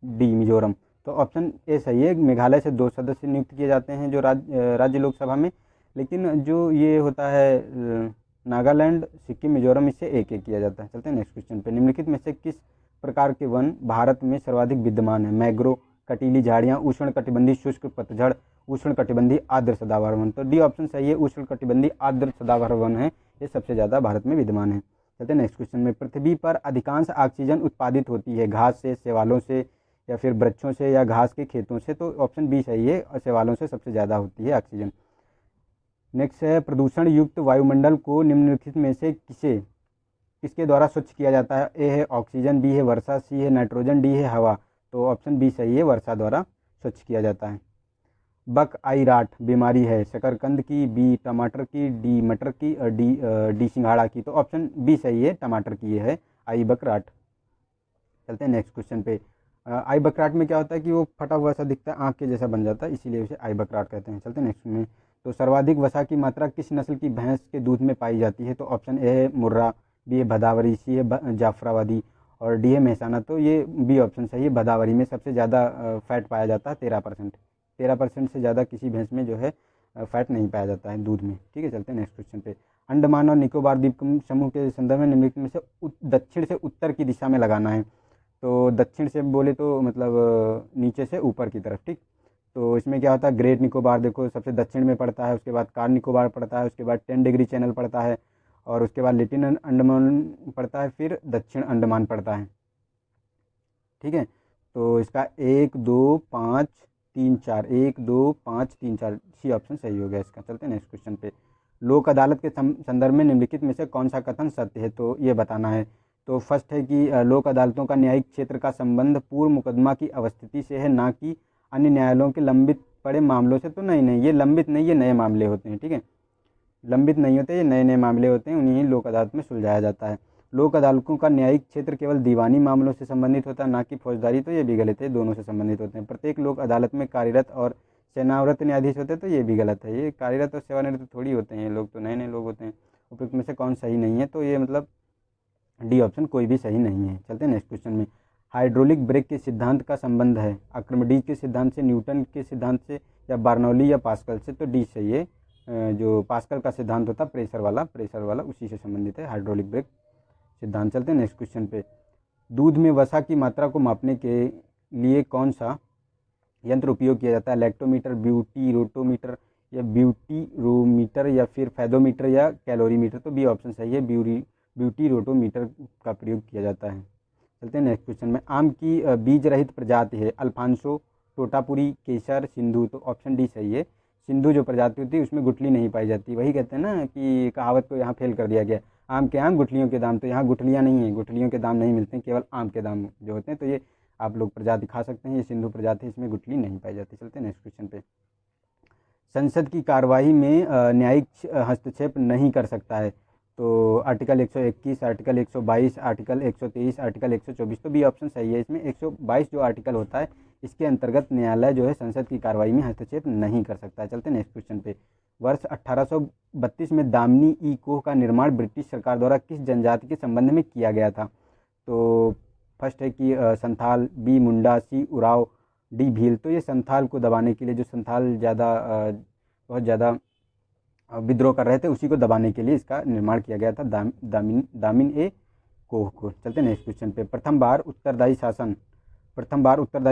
डी मिजोरम। तो ऑप्शन ए सही है, मेघालय से 2 सदस्य नियुक्त किए जाते हैं जो राज्य लोकसभा में। लेकिन जो ये होता है नागालैंड, सिक्किम, मिजोरम, इससे एक एक किया जाता है। चलते हैं नेक्स्ट क्वेश्चन पे। निम्नलिखित में से किस प्रकार के वन भारत में सर्वाधिक विद्यमान है। मैग्रो, कटीली झाड़ियाँ, उष्ण कटिबंधी शुष्क पतझड़, उष्ण कटिबंधी आर्द्र सदाबहार वन। तो डी ऑप्शन सही है, उष्ण कटिबंधी आर्द्र सदाबहार वन है, ये सबसे ज़्यादा भारत में विद्यमान है। चलते हैं नेक्स्ट क्वेश्चन में। पृथ्वी पर अधिकांश ऑक्सीजन उत्पादित होती है घास से, शैवालों से, या फिर वृक्षों से, या घास के खेतों से। तो ऑप्शन बी सही है, और शैवालों से सबसे ज़्यादा होती है ऑक्सीजन। नेक्स्ट है प्रदूषण युक्त वायुमंडल को निम्नलिखित में से किसे किसके द्वारा स्वच्छ किया जाता है? ए है ऑक्सीजन, बी है वर्षा, सी है नाइट्रोजन, डी है हवा। तो ऑप्शन बी सही है, वर्षा द्वारा स्वच्छ किया जाता है। बक आई राट बीमारी है शकरकंद की, बी टमाटर की, डी मटर की और डी सिंघाड़ा की। तो ऑप्शन बी सही है, टमाटर की ये है आई बक राट। चलते हैं नेक्स्ट क्वेश्चन पे। आई बकराट में क्या होता है कि वो फटा हुआ सा दिखता है, आँख के जैसा बन जाता है, इसीलिए उसे आई बकराट कहते हैं। चलते हैं नेक्स्ट में। तो सर्वाधिक वसा की मात्रा किस नस्ल की भैंस के दूध में पाई जाती है? तो ऑप्शन ए है मुर्रा, बी है भदावरी, सी है जाफराबादी और डी है मेहसाना। तो ये बी ऑप्शन सही है, भदावरी में सबसे ज़्यादा फैट पाया जाता है, 13%। 13% से ज़्यादा किसी भैंस में जो है फैट नहीं पाया जाता है दूध में। ठीक है, चलते हैं नेक्स्ट क्वेश्चन पे। अंडमान और निकोबार द्वीप समूह के संदर्भ में निम्नलिखित में से दक्षिण से उत्तर की दिशा में लगाना है। तो दक्षिण से बोले तो मतलब नीचे से ऊपर की तरफ। ठीक, तो इसमें क्या होता है, ग्रेट निकोबार देखो सबसे दक्षिण में पड़ता है, उसके बाद कार निकोबार पड़ता है, उसके बाद 10 डिग्री चैनल पड़ता है और उसके बाद लिटिल अंडमान पड़ता है, फिर दक्षिण अंडमान पड़ता है। ठीक है, तो इसका 1 2 5 3 4, 1 2 5 3 4 सी ऑप्शन सही हो गया इसका। चलते हैं नेक्स्ट क्वेश्चन पे। लोक अदालत के संदर्भ में निम्नलिखित में से कौन सा कथन सत्य है? तो ये बताना है। तो फर्स्ट है कि लोक अदालतों का न्यायिक क्षेत्र का संबंध पूर्व मुकदमा की अवस्थिति से है, ना कि अन्य न्यायालयों के लंबित पड़े मामलों से। तो नहीं, ये लंबित नहीं, ये नए मामले होते हैं। ठीक है, लंबित नहीं होते, ये नए नए मामले होते हैं, उन्हीं लोक अदालत में सुलझाया जाता है। लोक अदालतों का न्यायिक क्षेत्र केवल दीवानी मामलों से संबंधित होता है, ना कि फौजदारी। तो ये भी गलत है, दोनों से संबंधित होते हैं। प्रत्येक लोक अदालत में कार्यरत और सेवानिवृत्त न्यायाधीश होते हैं। तो ये भी गलत है, ये कार्यरत और सेवानिवृत्त थोड़ी होते हैं, ये लोग तो नए नए लोग होते हैं। उपयुक्त में से कौन सही नहीं है? तो ये मतलब डी ऑप्शन कोई भी सही नहीं है। चलते हैं नेक्स्ट क्वेश्चन में। हाइड्रोलिक ब्रेक के सिद्धांत का संबंध है आर्किमिडीज के सिद्धांत से, न्यूटन के सिद्धांत से, या बर्नौली या पास्कल से। तो डी सही है, जो पास्कल का सिद्धांत होता है प्रेशर वाला उसी से संबंधित है हाइड्रोलिक ब्रेक सिद्धांत। चलते हैं नेक्स्ट क्वेश्चन पे। दूध में वसा की मात्रा को मापने के लिए कौन सा यंत्र उपयोग किया जाता है? लैक्टोमीटर, ब्यूटीरोटोमीटर या ब्यूटीरोमीटर या फिर फैदोमीटर या कैलोरीमीटर। तो बी ऑप्शन सही है, ब्यूटीरोटोमीटर का प्रयोग किया जाता है। चलते हैं नेक्स्ट क्वेश्चन में। आम की बीज रहित प्रजाति है अल्फांसो, तोतापुरी, केसर, सिंधु। तो ऑप्शन डी सही है, सिंधु जो प्रजाति होती है उसमें गुठली नहीं पाई जाती। वही कहते हैं ना कि कहावत को यहाँ फेल कर दिया गया, आम के आम गुठलियों के दाम। तो यहाँ गुठलियाँ नहीं हैं, गुठलियों के दाम नहीं मिलते हैं, केवल आम के दाम जो होते हैं। तो ये आप लोग प्रजाति खा सकते हैं, ये सिंधु प्रजाति, इसमें गुठली नहीं पाई जाती। चलते हैं नेक्स्ट क्वेश्चन पे। संसद की कार्यवाही में न्यायिक हस्तक्षेप नहीं कर सकता है। तो आर्टिकल 121, आर्टिकल 122, आर्टिकल 123, आर्टिकल 124। तो बी ऑप्शन सही है। इसमें 122 जो आर्टिकल होता है इसके अंतर्गत न्यायालय जो है संसद की कार्यवाही में हस्तक्षेप नहीं कर सकता है। चलते हैं नेक्स्ट क्वेश्चन पे। वर्ष 1832 में दामिनी ई कोह का निर्माण ब्रिटिश सरकार द्वारा किस जनजाति के संबंध में किया गया था? तो फर्स्ट है कि संथाल, बी मुंडा, सी उराव, डी भील। तो ये संथाल को दबाने के लिए, जो संथाल बहुत ज़्यादा विद्रोह कर रहे थे, उसी को दबाने के लिए इसका निर्माण किया गया था, दामिन ए कोह को। चलते हैं नेक्स्ट क्वेश्चन पे। प्रथम बार उत्तरदायी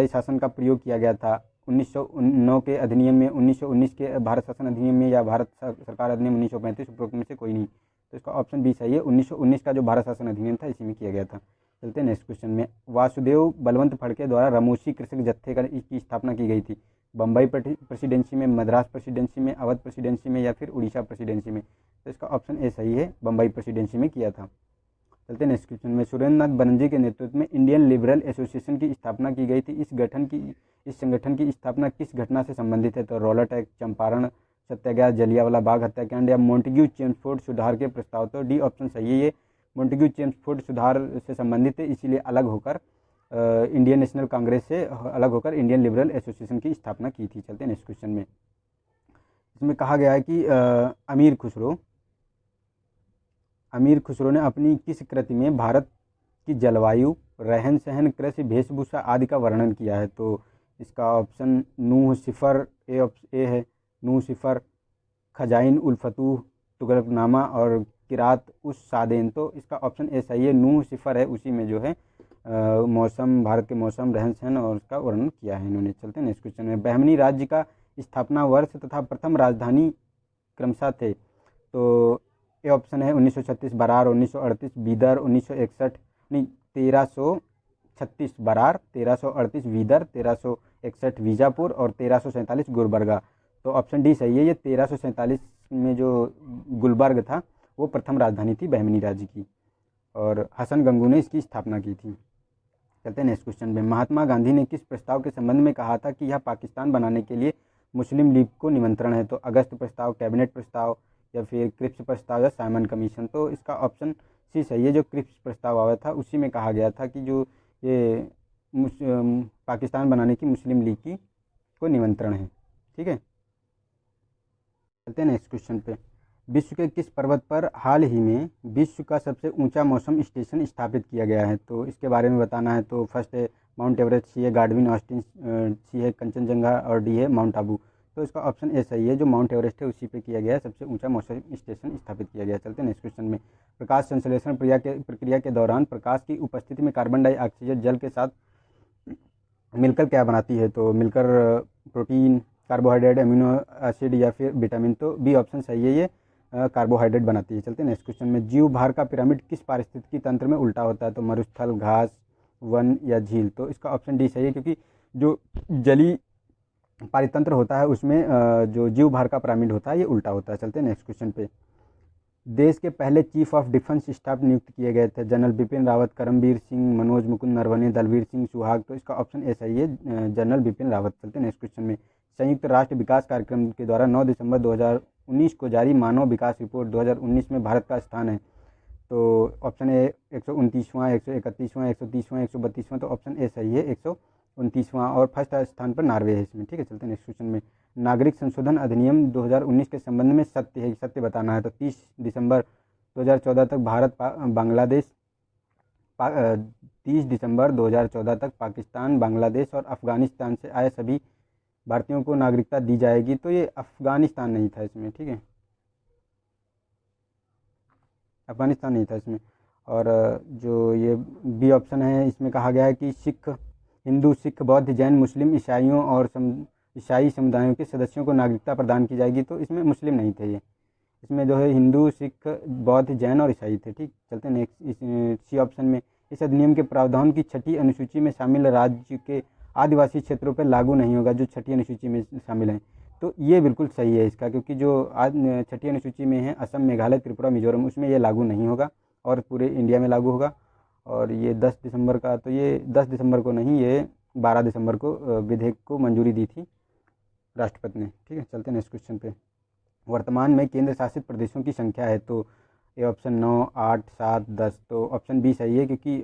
शासन का प्रयोग किया गया था 1909 के अधिनियम में, 1919 के भारत शासन अधिनियम में, या भारत सरकार अधिनियम 1935। उपरोक्त में से कोई नहीं। तो इसका ऑप्शन बी सही है, 1919 का जो भारत शासन अधिनियम था इसी में किया गया था। चलते हैं नेक्स्ट क्वेश्चन में। वासुदेव बलवंत फड़के द्वारा रमोशी कृषक जत्थे की स्थापना की गई थी बम्बई प्रेसिडेंसी में, मद्रास प्रेसिडेंसी में, अवध प्रेसिडेंसी में, या फिर उड़ीसा प्रेसिडेंसी में। तो इसका ऑप्शन ए सही है, बम्बई प्रेसिडेंसी में किया था। चलते हैं नेक्स्ट क्वेश्चन में। सुरेंद्र नाथ बनर्जी के नेतृत्व में इंडियन लिबरल एसोसिएशन की स्थापना की गई थी। इस संगठन की स्थापना किस घटना से संबंधित है? तो रॉलेट एक्ट, चंपारण सत्याग्रह, जलियांवाला बाग हत्याकांड, या मोंटेग्यू चेम्सफोर्ड सुधार के प्रस्ताव। तो डी ऑप्शन सही है, ये मोंटेग्यू चेम्सफोर्ड सुधार से संबंधित है, इसीलिए अलग होकर इंडियन नेशनल कांग्रेस से अलग होकर इंडियन लिबरल एसोसिएशन की स्थापना की थी। चलते हैं नेक्स्ट क्वेश्चन में। इसमें कहा गया है कि अमीर खुसरो ने अपनी किस कृति में भारत की जलवायु, रहन सहन, कृषि, वेशभूषा आदि का वर्णन किया है? तो इसका ऑप्शन नूह सिफर ए है, नूह सिफर, खजाइन उल फतूह, तुगलकनामा और किरात उस सादेन। तो इसका ऑप्शन ए सही है, नूह सिफर है, उसी में जो है मौसम, भारत के मौसम, रहन सहन और उसका वर्णन किया है इन्होंने। चलते हैं नेक्स्ट क्वेश्चन में। बहमनी राज्य का स्थापना वर्ष तथा प्रथम राजधानी क्रमशः थे। तो ए ऑप्शन है 1936 बरार, 1938 बीदर, 1961 नहीं 1336 बरार, 1338 बीदर, 1361 बीजापुर और 1347 गुलबर्गा। तो ऑप्शन डी सही है, ये 1347 में जो गुलबर्ग था वो प्रथम राजधानी थी बहमनी राज्य की। और हसन गंगू ने इसकी स्थापना की थी। चलते हैं नेक्स्ट क्वेश्चन में। महात्मा गांधी ने किस प्रस्ताव के संबंध में कहा था कि यह पाकिस्तान बनाने के लिए मुस्लिम लीग को निमंत्रण है? तो अगस्त प्रस्ताव, कैबिनेट प्रस्ताव, या फिर क्रिप्स प्रस्ताव, या साइमन कमीशन। तो इसका ऑप्शन सी सही है। जो क्रिप्स प्रस्ताव आया था उसी में कहा गया था कि जो ये पाकिस्तान बनाने की मुस्लिम लीग की को निमंत्रण है। ठीक है, चलते हैं नेक्स्ट क्वेश्चन पे। विश्व के किस पर्वत पर हाल ही में विश्व का सबसे ऊंचा मौसम स्टेशन स्थापित किया गया है? तो इसके बारे में बताना है। तो फर्स्ट है माउंट एवरेस्ट, सी है गार्डविन ऑस्टिन, सी है कंचनजंगा, और डी है माउंट आबू। तो इसका ऑप्शन ए सही है। जो माउंट एवरेस्ट है उसी पे किया गया है, सबसे ऊंचा मौसम स्टेशन स्थापित किया गया है। चलते हैं नेक्स्ट क्वेश्चन में। प्रकाश संश्लेषण प्रक्रिया के दौरान प्रकाश की उपस्थिति में कार्बन डाइऑक्साइड जल के साथ मिलकर क्या बनाती है? तो मिलकर प्रोटीन, कार्बोहाइड्रेट, अमीनो एसिड, या फिर विटामिन। तो बी ऑप्शन सही है, ये कार्बोहाइड्रेट बनाती है। चलते हैं नेक्स्ट क्वेश्चन में। जीव भार का पिरामिड किस पारिस्थितिकी तंत्र में उल्टा होता है? तो मरुस्थल, घास, वन, या झील। तो इसका ऑप्शन डी सही है, क्योंकि जो जली पारितंत्र होता है उसमें जो जीव भार का पिरामिड होता है ये उल्टा होता है। चलते हैं नेक्स्ट क्वेश्चन पे। देश के पहले चीफ ऑफ डिफेंस स्टाफ नियुक्त किए गए थे? जनरल बिपिन रावत, करमबीर सिंह, मनोज मुकुंद नरवणे, दलवीर सिंह सुहाग। तो इसका ऑप्शन ए सही है, जनरल बिपिन रावत। चलते हैं नेक्स्ट क्वेश्चन में। संयुक्त राष्ट्र विकास कार्यक्रम के द्वारा 9 दिसंबर 2019 को जारी मानव विकास रिपोर्ट 2019 में भारत का स्थान है? तो ऑप्शन ए 129वां, 131वां, 130वां, 132वां। तो ऑप्शन ए सही है, 129वां, और फर्स्ट स्थान पर नॉर्वे है इसमें। ठीक है, चलते हैं नेक्स्ट क्वेश्चन में। नागरिक संशोधन अधिनियम 2019 के संबंध में सत्य है, सत्य बताना है। तो 30 दिसंबर 2014 तक बांग्लादेश 30 दिसंबर 2014 तक पाकिस्तान, बांग्लादेश और अफगानिस्तान से आए सभी भारतीयों को नागरिकता दी जाएगी। तो ये अफगानिस्तान नहीं था इसमें। ठीक है, अफगानिस्तान नहीं था इसमें। और जो ये बी ऑप्शन है इसमें कहा गया है कि हिंदू, सिख, बौद्ध, जैन, मुस्लिम, ईसाइयों और ईसाई समुदायों के सदस्यों को नागरिकता प्रदान की जाएगी। तो इसमें मुस्लिम नहीं थे ये, इसमें जो है हिंदू, सिख, बौद्ध, जैन और ईसाई थे। ठीक, चलते हैं नेक्स्ट। सी ऑप्शन में इस अधिनियम के प्रावधान की 6ठी अनुसूची में शामिल राज्य के आदिवासी क्षेत्रों पर लागू नहीं होगा, जो 6ठी अनुसूची में शामिल हैं। तो ये बिल्कुल सही है इसका, क्योंकि जो आज 6ठी अनुसूची में है असम, मेघालय, त्रिपुरा, मिजोरम, उसमें ये लागू नहीं होगा और पूरे इंडिया में लागू होगा। और ये 10 दिसंबर का, तो ये 10 दिसंबर को नहीं, ये 12 दिसंबर को विधेयक को मंजूरी दी थी राष्ट्रपति ने। ठीक है, चलते हैं नेक्स्ट क्वेश्चन पे। वर्तमान में केंद्र शासित प्रदेशों की संख्या है? तो ये ऑप्शन 9, 8, 7, 10। तो ऑप्शन बी सही है, क्योंकि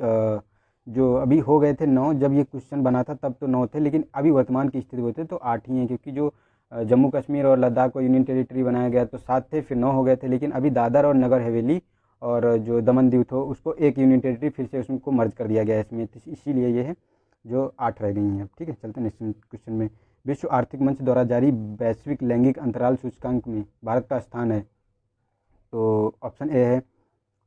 जो अभी हो गए थे 9, जब ये क्वेश्चन बना था तब तो 9 थे, लेकिन अभी वर्तमान की स्थिति होते तो 8 ही हैं, क्योंकि जो जम्मू कश्मीर और लद्दाख को यूनियन टेरिटरी बनाया गया तो 7 थे, फिर 9 हो गए थे। लेकिन अभी दादर और नगर हवेली और जो दमन दीव हो उसको एक यूनियन टेरिटरी फिर से उसको मर्ज कर दिया गया है इसमें, तो इसीलिए ये है जो 8 रह गई हैं। ठीक है, चलते हैं नेक्स्ट क्वेश्चन में। विश्व आर्थिक मंच द्वारा जारी वैश्विक लैंगिक अंतराल सूचकांक में भारत का स्थान है? तो ऑप्शन ए है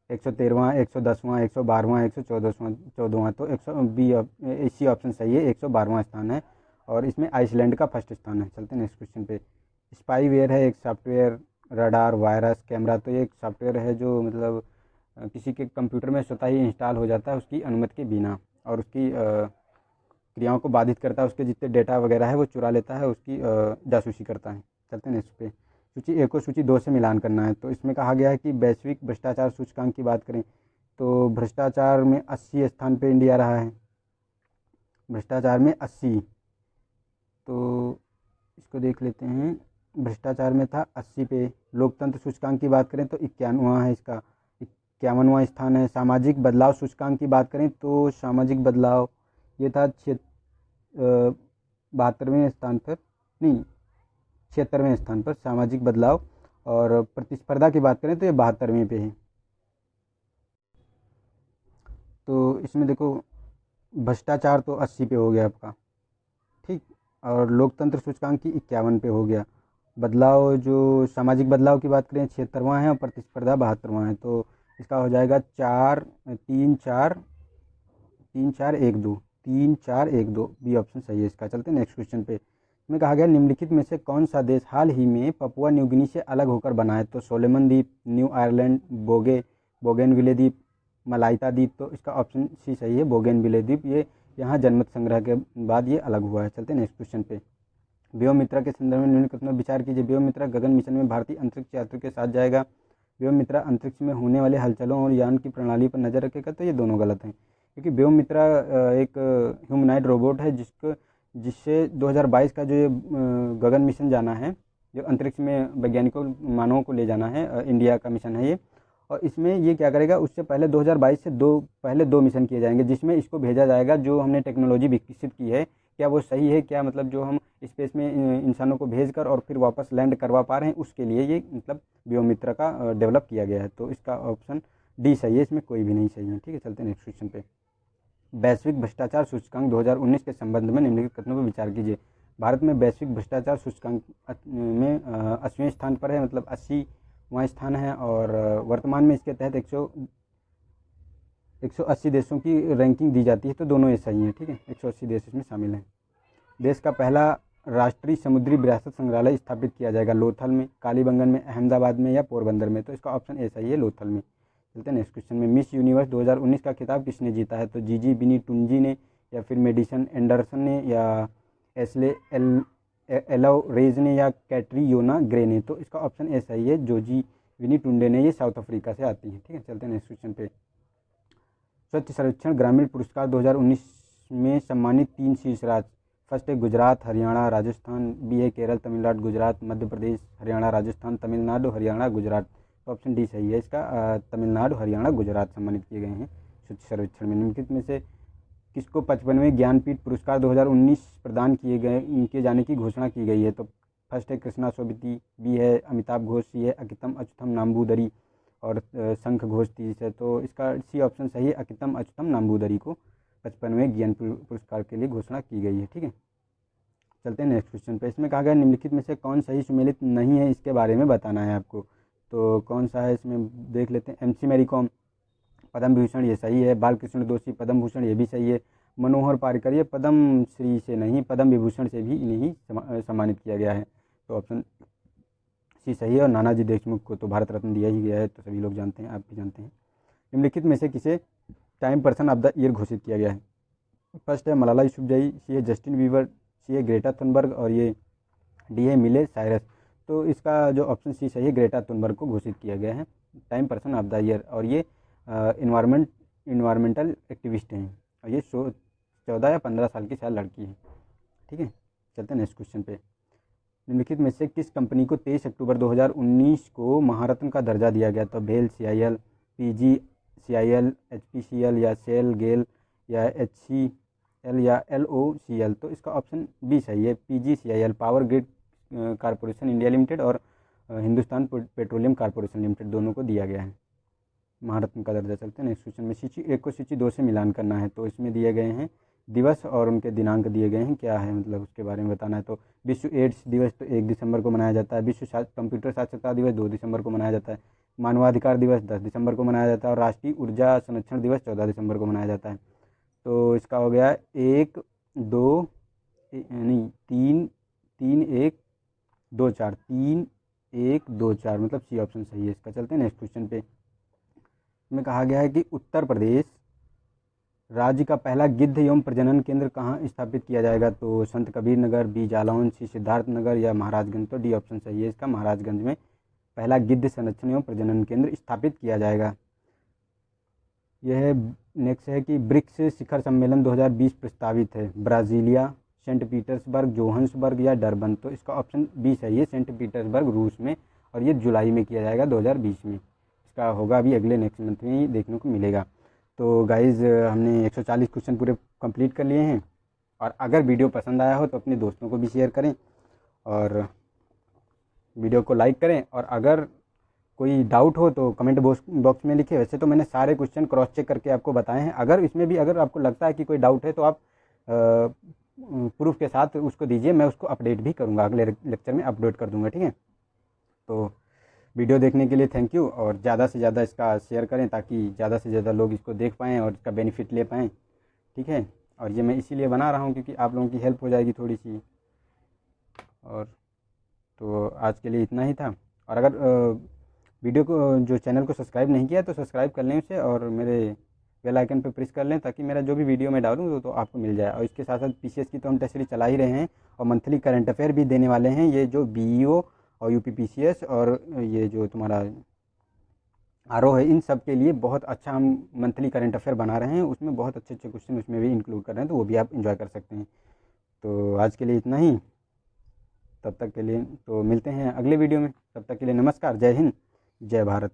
113वां, 110वां, 112वां, 114वां। तो 100 बी इसी ऑप्शन सही है, 112वां स्थान है, और इसमें आइसलैंड का फर्स्ट स्थान है। चलते हैं नेक्स्ट क्वेश्चन पे। स्पाईवेयर है एक सॉफ्टवेयर, रडार, वायरस, कैमरा। तो ये एक सॉफ्टवेयर है जो मतलब किसी के कंप्यूटर में स्वतः ही इंस्टॉल हो जाता है उसकी अनुमति के बिना, और उसकी क्रियाओं को बाधित करता है, उसके जितने डेटा वगैरह है वो चुरा लेता है, उसकी जासूसी करता है। चलते हैं नेक्स्ट पे। सूची 1 को सूची 2 से मिलान करना है। तो इसमें कहा गया है कि वैश्विक भ्रष्टाचार सूचकांक की बात करें तो भ्रष्टाचार में 80 स्थान पे इंडिया रहा है, भ्रष्टाचार में 80। तो इसको देख लेते हैं, भ्रष्टाचार में था 80 पे। लोकतंत्र सूचकांक की बात करें तो 51वां है, इसका 51वां स्थान है। सामाजिक बदलाव सूचकांक की बात करें तो सामाजिक बदलाव ये था 72वें स्थान पर, नहीं 76वें स्थान पर सामाजिक बदलाव। और प्रतिस्पर्धा की बात करें तो ये 72वें पे है। तो इसमें देखो भ्रष्टाचार तो 80 पे हो गया आपका, ठीक, और लोकतंत्र सूचकांक की 51 पे हो गया। बदलाव जो सामाजिक बदलाव की बात करें 76वां है, और प्रतिस्पर्धा 72वां है। तो इसका हो जाएगा 4 3 4 3 4 1 2 3 4 1 2, बी ऑप्शन सही है इसका। चलते हैं नेक्स्ट क्वेश्चन पे। इसमें कहा गया निम्नलिखित में से कौन सा देश हाल ही में पपुआ न्यू गिनी से अलग होकर बना है? तो सोलोमन द्वीप, न्यू आयरलैंड, बोगेनविले द्वीप, मलाइता द्वीप। तो इसका ऑप्शन सी सही है, बोगेनविले द्वीप। ये यहाँ जनमत संग्रह के बाद ये अलग हुआ है। चलते हैं नेक्स्ट क्वेश्चन पे। व्योमित्रा के संदर्भ में निम्नलिखित में विचार कीजिए। व्योमित्रा गगन मिशन में भारतीय अंतरिक्ष यात्रियों के साथ जाएगा। व्योममित्रा अंतरिक्ष में होने वाले हलचलों और यान की प्रणाली पर नज़र रखेगा, तो ये दोनों गलत हैं, क्योंकि व्योममित्रा एक ह्यूमनॉइड रोबोट है जिससे 2022 का जो ये गगन मिशन जाना है, जो अंतरिक्ष में वैज्ञानिकों मानवों को ले जाना है, इंडिया का मिशन है ये। और इसमें ये क्या करेगा, उससे पहले 2022 से पहले 2 मिशन किए जाएंगे, जिसमें इसको भेजा जाएगा जो हमने टेक्नोलॉजी विकसित की है, क्या वो सही है, क्या मतलब जो हम स्पेस में इंसानों को भेजकर और फिर वापस लैंड करवा पा रहे हैं, उसके लिए ये मतलब व्योममित्रा का डेवलप किया गया है। तो इसका ऑप्शन डी सही है, इसमें कोई भी नहीं सही है। ठीक है, चलते हैं नेक्स्ट क्वेश्चन पे। वैश्विक भ्रष्टाचार सूचकांक 2019 के संबंध में निम्नलिखित कथनों पर विचार कीजिए। भारत में वैश्विक भ्रष्टाचार सूचकांक में 80वें स्थान पर है, मतलब 80वां स्थान है, और वर्तमान में इसके तहत 180 देशों की रैंकिंग दी जाती है, तो दोनों ये सही हैं। ठीक है, 180 देश इसमें शामिल हैं। देश का पहला राष्ट्रीय समुद्री विरासत संग्रहालय स्थापित किया जाएगा लोथल में, कालीबंगन में, अहमदाबाद में या पोरबंदर में, तो इसका ऑप्शन ए सही है, लोथल में। चलते हैं नेक्स्ट क्वेश्चन में। मिस यूनिवर्स 2019 का खिताब किसने जीता है? तो जीजी बिनी टुंजी ने, या फिर मेडिसन एंडरसन ने, या एस्ले एलोरेज ने, या कैटरीयोना ग्रे ने, तो इसका ऑप्शन ए सही है, जोजी विनी टुंडे ने। ये साउथ अफ्रीका से आती है। ठीक है, चलते हैं नेक्स्ट क्वेश्चन पे। स्वच्छ सर्वेक्षण ग्रामीण पुरस्कार 2019 में सम्मानित 3 शीर्ष राज्य, फर्स्ट है गुजरात, हरियाणा, राजस्थान, बी है केरल, तमिलनाडु, गुजरात, मध्य प्रदेश, हरियाणा, राजस्थान, तमिलनाडु, हरियाणा, गुजरात, तो ऑप्शन डी सही है इसका, तमिलनाडु, हरियाणा, गुजरात सम्मानित किए गए हैं स्वच्छ सर्वेक्षण में। निम्नलिखित में से किसको 55वें ज्ञानपीठ पुरस्कार 2019 प्रदान किए जाने की घोषणा की गई है? तो फर्स्ट है कृष्णा सोबती, बी है अमिताभ घोष, सी है अकितम अच्युतम नाम्बूदरी, और शंख घोष 30 है, तो इसका सी ऑप्शन सही है, अकितम अच्युतम नाम्बूदरी को 55वें ज्ञानपीठ पुरस्कार के लिए घोषणा की गई है। ठीक है, चलते हैं नेक्स्ट क्वेश्चन पे। इसमें कहा गया निम्नलिखित में से कौन सही सुमेलित नहीं है, इसके बारे में बताना है आपको। तो कौन सा है इसमें देख लेते हैं। MC Mary com Padma Vibhushan, ये सही है। बालकृष्ण दोषी पद्म भूषण, ये भी सही है। मनोहर पारिकर, ये पद्म श्री से नहीं, पद्म विभूषण से भी इन्हें सम्मानित किया गया है, तो ऑप्शन सी सही है। और नानाजी देशमुख को तो भारत रत्न दिया ही गया है, तो सभी लोग जानते हैं, आप भी जानते हैं। निम्नलिखित में से किसे time person of the year घोषित किया गया है? फर्स्ट है मलाला यूसुफजई, सी है जस्टिन बीबर, सी है ग्रेटा थुनबर्ग, और ये डी है मिले साइरस। तो इसका जो ऑप्शन सी सही है, ग्रेटा थुनबर्ग को घोषित किया गया है time person of the year, और ये इन्वायरमेंटल एक्टिविस्ट हैं, और ये 14 या 15 साल की शायद लड़की है। ठीक है, चलते हैं नेक्स्ट क्वेश्चन पे। निम्नलिखित में से किस कंपनी को 23 अक्टूबर 2019 को महारत्न का दर्जा दिया गया? तो भेल CIL, PG CIL, HPCL, या सेल गेल, या HCL, या LOCL, तो इसका ऑप्शन बी सही है, PG CIL, power grid corporation India limited और हिंदुस्तान पेट्रोलियम कारपोरेशन लिमिटेड, दोनों को दिया गया है महारत्न का दर्जा। चलते हैं नेक्स्ट क्वेश्चन में। सूची 1 को सूची 2 से मिलान करना है, तो इसमें दिए गए हैं दिवस और उनके दिनांक दिए गए हैं, क्या है मतलब उसके बारे में बताना है। तो विश्व एड्स दिवस तो 1 दिसंबर को मनाया जाता है। विश्व कंप्यूटर साक्षरता दिवस 2 दिसंबर को मनाया जाता है। मानवाधिकार दिवस 10 दिसंबर को मनाया जाता है, और राष्ट्रीय ऊर्जा संरक्षण दिवस 14 दिसंबर को मनाया जाता है। तो इसका हो गया 1 2 नहीं 3 3 1 2 4 3 1 2 4, मतलब सी ऑप्शन सही है इसका। चलते हैं नेक्स्ट क्वेश्चन पे। में कहा गया है कि उत्तर प्रदेश राज्य का पहला गिद्ध एवं प्रजनन केंद्र कहाँ स्थापित किया जाएगा? तो संत कबीर नगर, बी जालौन, सी सिद्धार्थ नगर, या महाराजगंज, तो डी ऑप्शन सही है इसका, महाराजगंज में पहला गिद्ध संरक्षण एवं प्रजनन केंद्र स्थापित किया जाएगा। यह नेक्स्ट है कि ब्रिक्स शिखर सम्मेलन 2020 प्रस्तावित है, ब्राजीलिया, सेंट पीटर्सबर्ग, जोहान्सबर्ग, या डरबन, तो इसका ऑप्शन बी सही है, सेंट पीटर्सबर्ग रूस में, और ये जुलाई में किया जाएगा 2020 में। इसका होगा अभी अगले नेक्स्ट मंथ में ही देखने को मिलेगा। तो गाइज़ हमने 140 क्वेश्चन पूरे कंप्लीट कर लिए हैं, और अगर वीडियो पसंद आया हो तो अपने दोस्तों को भी शेयर करें, और वीडियो को लाइक करें, और अगर कोई डाउट हो तो कमेंट बॉक्स में लिखें। वैसे तो मैंने सारे क्वेश्चन क्रॉस चेक करके आपको बताए हैं, अगर इसमें भी अगर आपको लगता है कि कोई डाउट है तो आप प्रूफ के साथ उसको दीजिए, मैं उसको अपडेट भी करूँगा, अगले लेक्चर में अपलोड कर दूँगा। ठीक है, तो वीडियो देखने के लिए थैंक यू, और ज़्यादा से ज़्यादा इसका शेयर करें ताकि ज़्यादा से ज़्यादा लोग इसको देख पाएँ और इसका बेनिफिट ले पाएँ। ठीक है, और ये मैं इसीलिए बना रहा हूँ क्योंकि आप लोगों की हेल्प हो जाएगी थोड़ी सी। और तो आज के लिए इतना ही था, और अगर वीडियो को जो चैनल को सब्सक्राइब नहीं किया तो सब्सक्राइब कर लें उसे, और मेरे बेल आइकन पर प्रेस कर लें ताकि मेरा जो भी वीडियो मैं डालूँ तो आपको मिल जाए। और इसके साथ साथ PCS की तो हम टेस्ट सीरीज चला ही रहे हैं, और मंथली करंट अफेयर भी देने वाले हैं, ये जो BEO और UP PCS और ये जो तुम्हारा आरओ है, इन सब के लिए बहुत अच्छा हम मंथली करंट अफेयर बना रहे हैं। उसमें बहुत अच्छे अच्छे क्वेश्चन उसमें भी इंक्लूड कर रहे हैं, तो वो भी आप इंजॉय कर सकते हैं। तो आज के लिए इतना ही। तब तक के लिए तो मिलते हैं अगले वीडियो में। तब तक के लिए नमस्कार, जय हिंद, जय भारत।